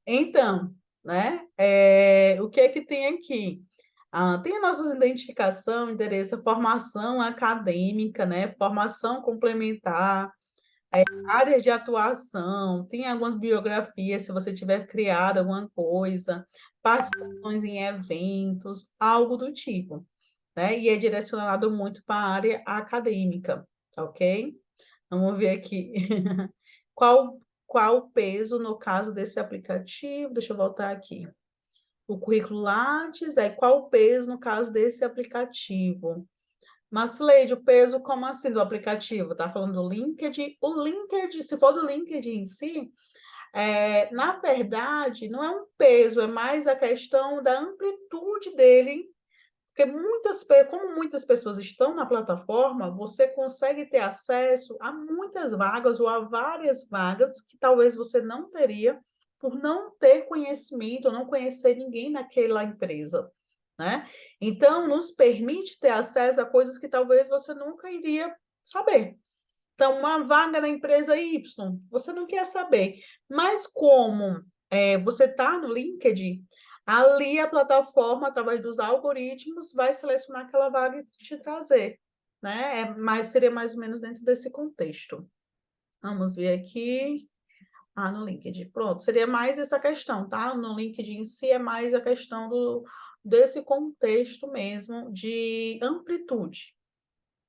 Então, né, o que é que tem aqui? Tem a nossa identificação, endereço, formação acadêmica, né, formação complementar, áreas de atuação, tem algumas biografias, se você tiver criado alguma coisa, participações em eventos, algo do tipo, né? E é direcionado muito para a área acadêmica, tá ok? Vamos ver aqui. Qual o peso no caso desse aplicativo? Deixa eu voltar aqui. O currículo Lattes, qual o peso no caso desse aplicativo? Mas, Leide, o peso, como assim, do aplicativo? Tá falando do LinkedIn? O LinkedIn, se for do LinkedIn em si, na verdade, não é um peso, é mais a questão da amplitude dele, porque como muitas pessoas estão na plataforma, você consegue ter acesso a muitas vagas ou a várias vagas que talvez você não teria por não ter conhecimento, ou não conhecer ninguém naquela empresa. né? Então, nos permite ter acesso a coisas que talvez você nunca iria saber. Então, uma vaga na empresa Y, você não quer saber, mas como você está no LinkedIn, ali a plataforma, através dos algoritmos, vai selecionar aquela vaga e te trazer, né? Seria mais ou menos dentro desse contexto. Vamos ver aqui. No LinkedIn. Pronto, seria mais essa questão, tá? No LinkedIn em si é mais a questão desse contexto mesmo de amplitude,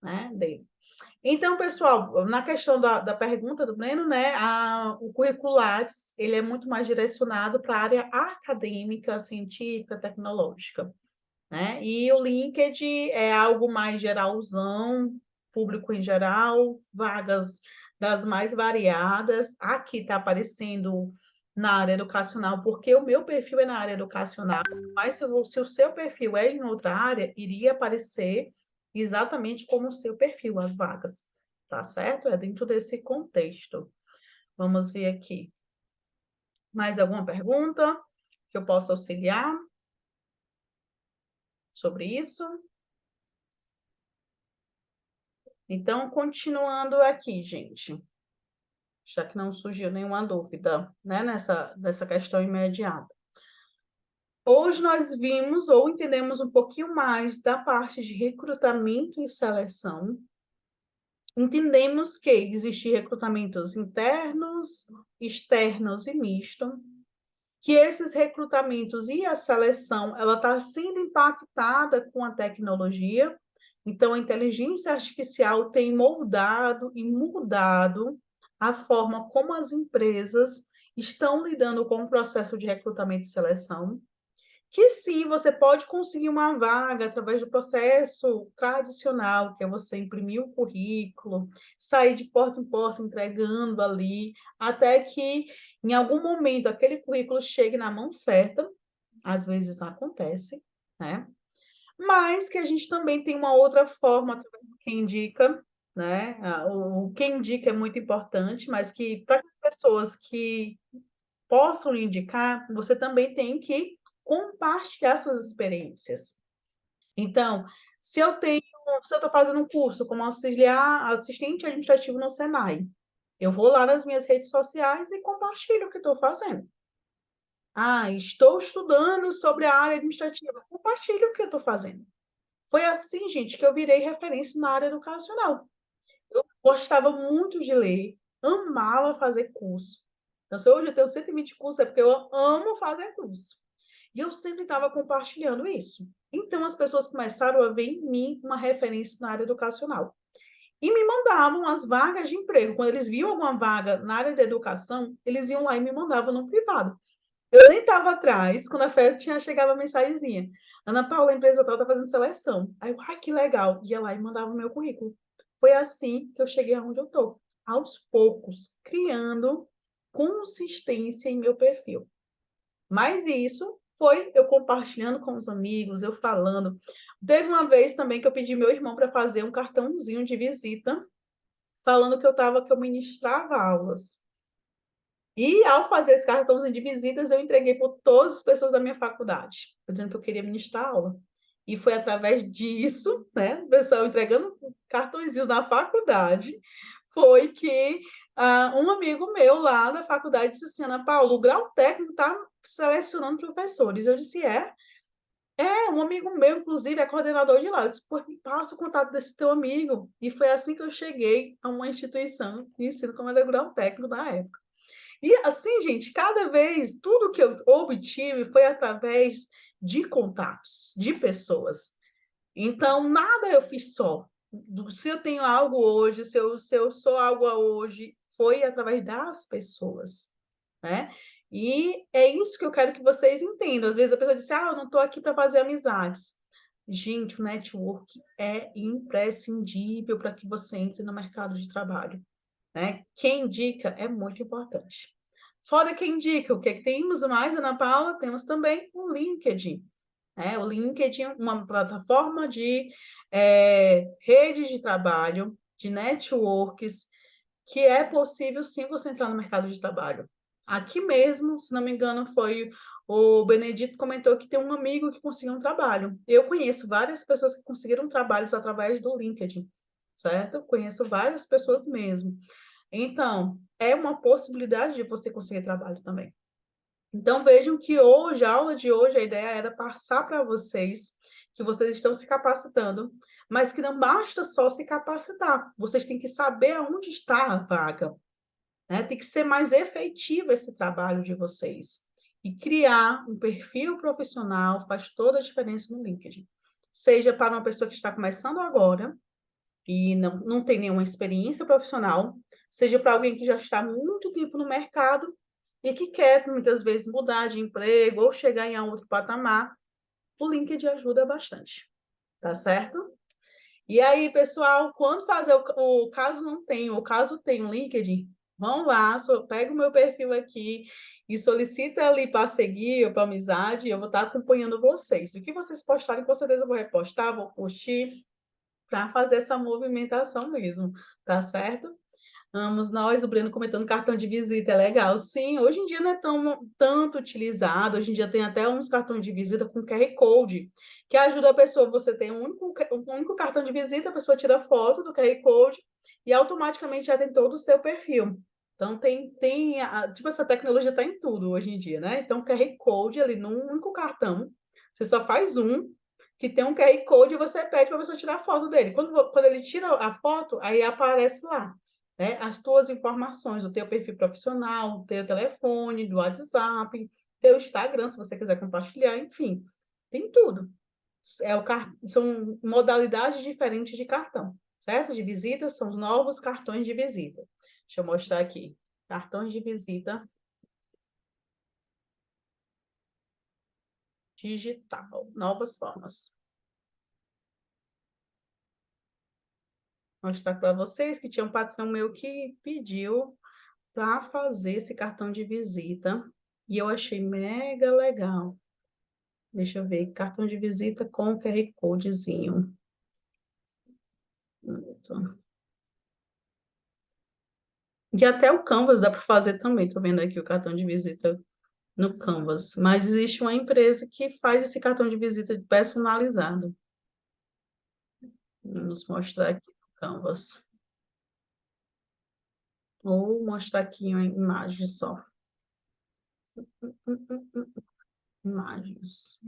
né, dele. Então, pessoal, na questão da pergunta do Breno, né, o Curriculares, ele é muito mais direcionado para a área acadêmica, científica, tecnológica, né? E o LinkedIn é algo mais geralzão, público em geral, vagas das mais variadas. Aqui está aparecendo na área educacional, porque o meu perfil é na área educacional, mas se o seu perfil é em outra área, iria aparecer exatamente como o seu perfil, as vagas, tá certo? É dentro desse contexto. Vamos ver aqui. Mais alguma pergunta que eu possa auxiliar sobre isso? Então, continuando aqui, gente, já que não surgiu nenhuma dúvida, né, nessa questão imediata. Hoje nós vimos ou entendemos um pouquinho mais da parte de recrutamento e seleção. Entendemos que existem recrutamentos internos, externos e misto, que esses recrutamentos e a seleção, ela está sendo impactada com a tecnologia. Então, a inteligência artificial tem moldado e mudado a forma como as empresas estão lidando com o processo de recrutamento e seleção, que sim, você pode conseguir uma vaga através do processo tradicional, que é você imprimir o currículo, sair de porta em porta entregando ali, até que em algum momento aquele currículo chegue na mão certa, às vezes acontece, né? Mas que a gente também tem uma outra forma, através do Quem Indica, né? O Quem Indica é muito importante, mas que para as pessoas que possam lhe indicar, você também tem que compartilhar suas experiências. Então, se eu estou fazendo um curso como assistente administrativo no Senai, eu vou lá nas minhas redes sociais e compartilho o que estou fazendo. Estou estudando sobre a área administrativa, compartilho o que eu estou fazendo. Foi assim, gente, que eu virei referência na área educacional. Eu gostava muito de ler, amava fazer curso. Então, se hoje eu tenho 120 cursos, é porque eu amo fazer curso. E eu sempre estava compartilhando isso. Então, as pessoas começaram a ver em mim uma referência na área educacional. E me mandavam as vagas de emprego. Quando eles viam alguma vaga na área de educação, eles iam lá e me mandavam no privado. Eu nem estava atrás, quando a festa tinha chegado a mensagenzinha. Ana Paula, a empresa tal está fazendo seleção. Aí eu, que legal. Ia lá e mandava o meu currículo. Foi assim que eu cheguei aonde eu estou. Aos poucos, criando consistência em meu perfil. Mas isso foi eu compartilhando com os amigos, eu falando. Teve uma vez também que eu pedi meu irmão para fazer um cartãozinho de visita, falando que eu ministrava aulas. E ao fazer esse cartãozinho de visitas, eu entreguei por todas as pessoas da minha faculdade, dizendo que eu queria ministrar aula. E foi através disso, né, o pessoal entregando cartõezinhos na faculdade, foi que um amigo meu lá da faculdade disse assim, Ana Paula, o grau técnico está selecionando professores. Eu disse, um amigo meu, inclusive, é coordenador de lá. Eu disse, pô, me passa o contato desse teu amigo. E foi assim que eu cheguei a uma instituição de ensino como era o grau técnico na época. E assim, gente, cada vez, tudo que eu obtive foi através de contatos, de pessoas. Então, nada eu fiz só. Se eu tenho algo hoje, se eu sou algo hoje, foi através das pessoas, né? E é isso que eu quero que vocês entendam. Às vezes a pessoa diz, eu não estou aqui para fazer amizades. Gente, o network é imprescindível para que você entre no mercado de trabalho, né? Quem indica é muito importante. Fora quem indica, o que temos mais, Ana Paula? Temos também o LinkedIn. O LinkedIn é uma plataforma de redes de trabalho, de networks, que é possível sim você entrar no mercado de trabalho. Aqui mesmo, se não me engano, foi O Benedito comentou que tem um amigo que conseguiu um trabalho. Eu conheço várias pessoas que conseguiram trabalhos através do LinkedIn, certo? Conheço várias pessoas mesmo. Então, é uma possibilidade de você conseguir trabalho também. Então, vejam que hoje, a aula de hoje, a ideia era passar para vocês que vocês estão se capacitando, mas que não basta só se capacitar, vocês têm que saber aonde está a vaga, né? Tem que ser mais efetivo esse trabalho de vocês. E criar um perfil profissional faz toda a diferença no LinkedIn. Seja para uma pessoa que está começando agora e não tem nenhuma experiência profissional, seja para alguém que já está há muito tempo no mercado e que quer, muitas vezes, mudar de emprego ou chegar em outro patamar, o LinkedIn ajuda bastante, tá certo? E aí, pessoal, quando fazer o caso não tem, ou caso tem um LinkedIn, vão lá, pega o meu perfil aqui e solicita ali para seguir ou para amizade, e eu vou estar acompanhando vocês. O que vocês postarem, com certeza eu vou repostar, vou curtir, para fazer essa movimentação mesmo, tá certo? Vamos nós, o Breno comentando cartão de visita, é legal. Sim, hoje em dia não é tanto utilizado, hoje em dia tem até uns cartões de visita com QR Code, que ajuda a pessoa, você tem um único cartão de visita, a pessoa tira foto do QR Code e automaticamente já tem todo o seu perfil. Então, tipo, essa tecnologia está em tudo hoje em dia, né? Então, QR Code ali num único cartão, você só faz um, que tem um QR Code e você pede para a pessoa tirar a foto dele. Quando ele tira a foto, aí aparece lá, né, as tuas informações, o teu perfil profissional, o teu telefone, do WhatsApp, teu Instagram, se você quiser compartilhar, enfim, tem tudo. São modalidades diferentes de cartão, certo? De visita, são os novos cartões de visita. Deixa eu mostrar aqui. Cartões de visita digital, novas formas. Vou mostrar para vocês que tinha um patrão meu que pediu para fazer esse cartão de visita e eu achei mega legal. Deixa eu ver, cartão de visita com QR Codezinho. E até o Canvas dá para fazer também, estou vendo aqui o cartão de visita no Canvas. Mas existe uma empresa que faz esse cartão de visita personalizado. Vamos mostrar aqui o Canvas. Ou mostrar aqui uma imagem só. Imagens.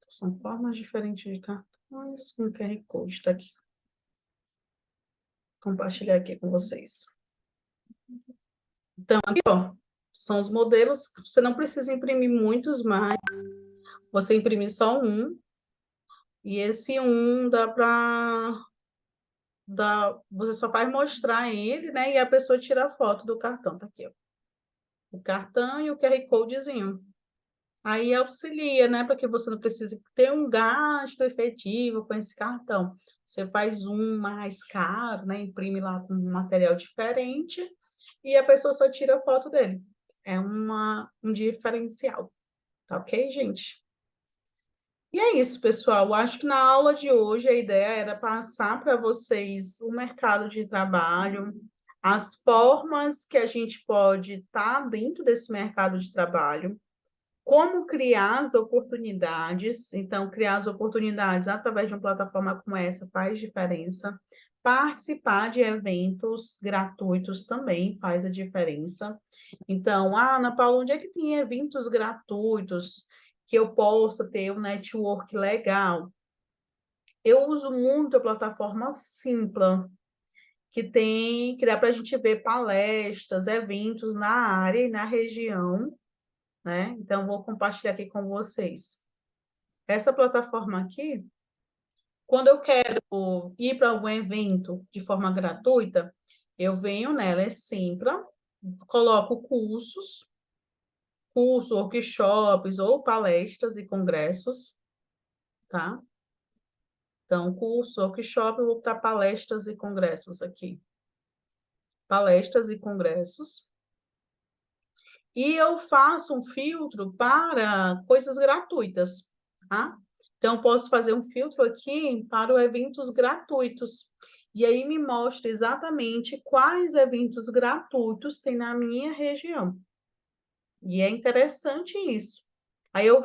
São formas diferentes de cartões com QR Code. Está aqui. Compartilhar aqui com vocês. Então, aqui, ó, são os modelos. Você não precisa imprimir muitos mais. Você imprime só um. E esse um dá para... Você só faz mostrar ele, né? E a pessoa tira a foto do cartão. Tá aqui, ó. O cartão e o QR Codezinho. Aí auxilia, né? Para que você não precise ter um gasto efetivo com esse cartão. Você faz um mais caro, né? Imprime lá com um material diferente e a pessoa só tira a foto dele. É um diferencial. Tá ok, gente? E é isso, pessoal. Acho que na aula de hoje a ideia era passar para vocês o mercado de trabalho, as formas que a gente pode estar dentro desse mercado de trabalho, como criar as oportunidades. Então, criar as oportunidades através de uma plataforma como essa faz diferença. Participar de eventos gratuitos também faz a diferença. Então, Ana Paula, onde é que tem eventos gratuitos que eu possa ter um network legal? Eu uso muito a plataforma Simpla, que dá para a gente ver palestras, eventos na área e na região, né? Então, vou compartilhar aqui com vocês. Essa plataforma aqui, quando eu quero ir para algum evento de forma gratuita, eu venho nela, é simples, coloco cursos, workshops ou palestras e congressos, tá? Então, curso, workshop, eu vou botar palestras e congressos aqui. Palestras e congressos. E eu faço um filtro para coisas gratuitas, tá? Então, eu posso fazer um filtro aqui para eventos gratuitos. e aí me mostra exatamente quais eventos gratuitos tem na minha região. E é interessante isso. Aí eu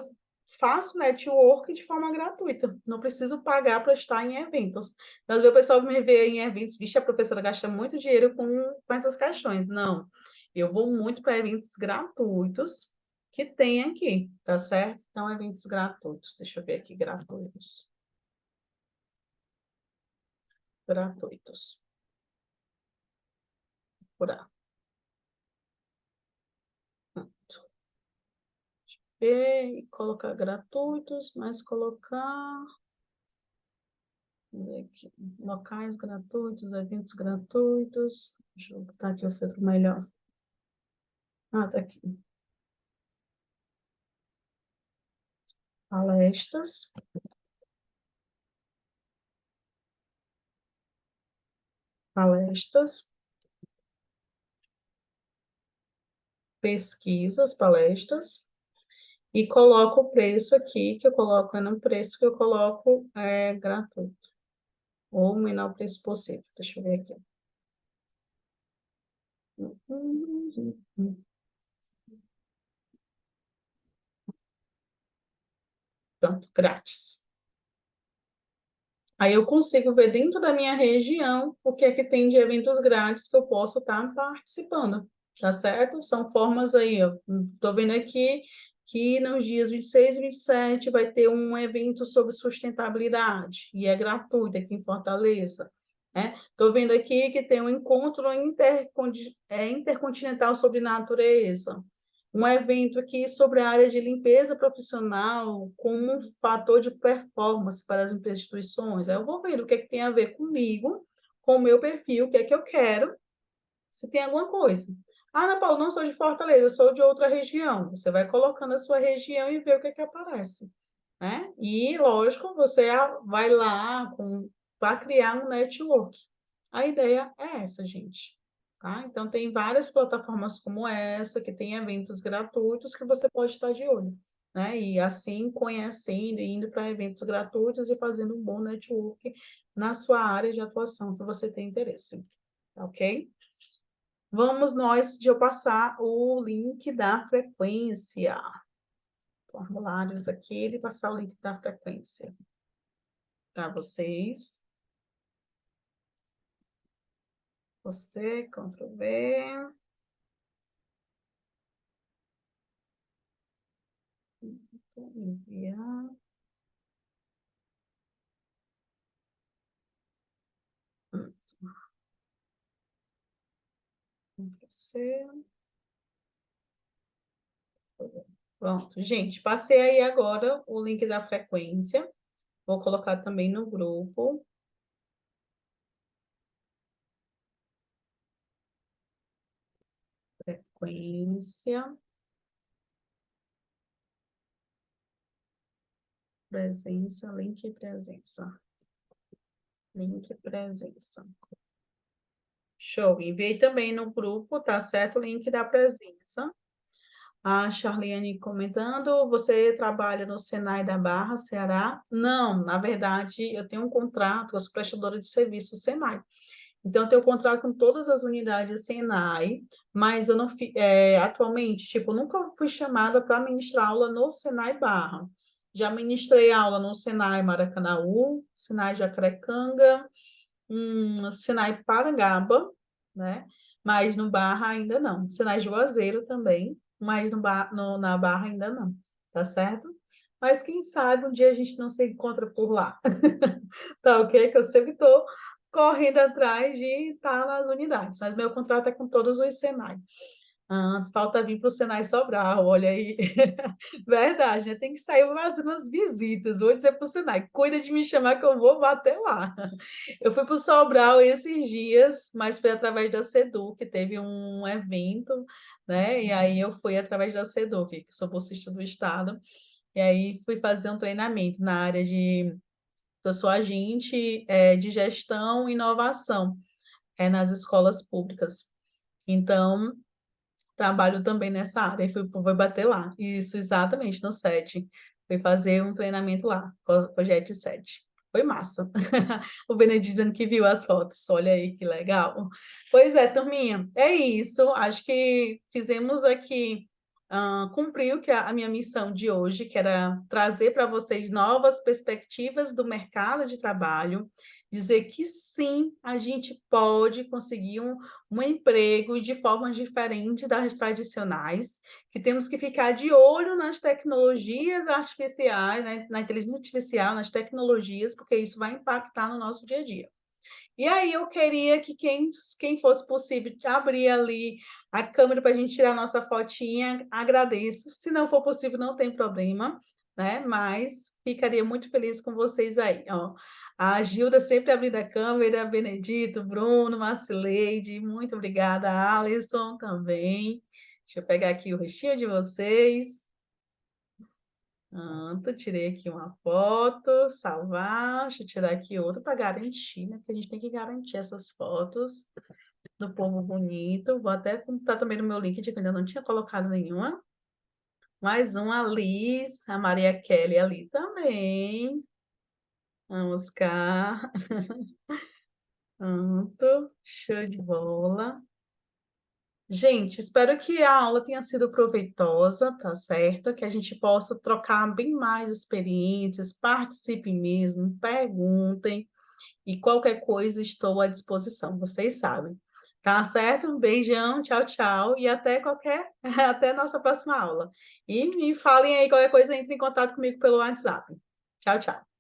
faço network de forma gratuita, não preciso pagar para estar em eventos. Às vezes o pessoal me vê em eventos, vixe, a professora gasta muito dinheiro com essas questões. Não, eu vou muito para eventos gratuitos que tem aqui, tá certo? Então, eventos gratuitos, deixa eu ver aqui, gratuitos. Gratuitos. Por aí. E colocar gratuitos, mas colocar... Vamos ver aqui. Locais gratuitos, eventos gratuitos. Deixa eu botar aqui o filtro melhor. Ah, tá aqui. Palestras. Palestras. Pesquisas, palestras. E coloco o preço aqui, que eu coloco no preço que eu coloco gratuito. Ou o menor preço possível. Deixa eu ver aqui. Pronto, grátis. Aí eu consigo ver dentro da minha região o que é que tem de eventos grátis que eu posso estar participando, tá certo? São formas aí, ó. Estou vendo aqui que nos dias 26 e 27 vai ter um evento sobre sustentabilidade, e é gratuito aqui em Fortaleza, né? Estou vendo aqui que tem um encontro intercontinental sobre natureza, um evento aqui sobre a área de limpeza profissional como um fator de performance para as instituições. Aí eu vou ver o que é que tem a ver comigo, com o meu perfil, o que é que eu quero, se tem alguma coisa. Ah, Ana Paula, não sou de Fortaleza, sou de outra região. Você vai colocando a sua região e vê o que é que aparece, né? E, lógico, você vai lá para criar um network. A ideia é essa, gente. Tá? Então, tem várias plataformas como essa, que tem eventos gratuitos que você pode estar de olho, né? E assim, conhecendo, indo para eventos gratuitos e fazendo um bom network na sua área de atuação que você tem interesse, ok? Vamos nós, de eu passar o link da frequência. Formulários aqui, ele passar o link da frequência para vocês. Você, Ctrl+V. Enviar. Ctrl+C. Pronto, gente, passei aí agora o link da frequência. Vou colocar também no grupo. Frequência. Presença, link presença. Link presença. Show. Enviei também no grupo, tá certo? O link da presença. A Charliane comentando, você trabalha no Senai da Barra, Ceará? Não, na verdade, eu tenho um contrato, eu sou prestadora de serviço Senai. Então, eu tenho contrato com todas as unidades Senai, mas eu não atualmente, tipo, nunca fui chamada para ministrar aula no Senai Barra. Já ministrei aula no Senai Maracanaú, Senai Jacarecanga, Senai Parangaba, né? Mas no Barra ainda não. Senai Juazeiro também, mas na Barra ainda não, tá certo? Mas quem sabe um dia a gente não se encontra por lá. Tá ok? Que eu sempre estou correndo atrás de estar nas unidades, mas meu contrato é com todos os Senai. Falta vir para o Senai Sobral, olha aí. Verdade, né? Tem que sair fazendo umas visitas. Vou dizer para o Senai, cuida de me chamar que eu vou bater lá. Eu fui para o Sobral esses dias, mas foi através da SEDU, que teve um evento, né? E aí eu fui através da SEDU, que sou bolsista do Estado, e aí fui fazer um treinamento na área de... Eu sou agente de gestão e inovação nas escolas públicas. Então, trabalho também nessa área, e fui bater lá. Isso, exatamente, no SET. Fui fazer um treinamento lá, com o JET 7. Foi massa. O Benedito dizendo que viu as fotos. Olha aí que legal. Pois é, turminha, é isso. Acho que fizemos aqui, cumpriu que a minha missão de hoje, que era trazer para vocês novas perspectivas do mercado de trabalho, dizer que sim, a gente pode conseguir um emprego de formas diferentes das tradicionais, que temos que ficar de olho nas tecnologias artificiais, né, na inteligência artificial, nas tecnologias, porque isso vai impactar no nosso dia a dia. E aí eu queria que quem fosse possível abrir ali a câmera para a gente tirar a nossa fotinha, agradeço. Se não for possível, não tem problema, né? Mas ficaria muito feliz com vocês aí, ó. A Gilda sempre abrindo a câmera, Benedito, Bruno, Marcileide, muito obrigada, Alisson também. Deixa eu pegar aqui o rostinho de vocês. Pronto, tirei aqui uma foto, salvar, deixa eu tirar aqui outra para garantir, né? Porque a gente tem que garantir essas fotos do povo bonito. Vou até botar também no meu link, que eu ainda não tinha colocado nenhuma. Mais uma, a Liz, a Maria Kelly ali também. Vamos cá. Pronto, show de bola. Gente, espero que a aula tenha sido proveitosa, tá certo? Que a gente possa trocar bem mais experiências, participem mesmo, perguntem, e qualquer coisa estou à disposição, vocês sabem. Tá certo? Um beijão, tchau, tchau, e até a nossa próxima aula. E me falem aí qualquer coisa, entre em contato comigo pelo WhatsApp. Tchau, tchau.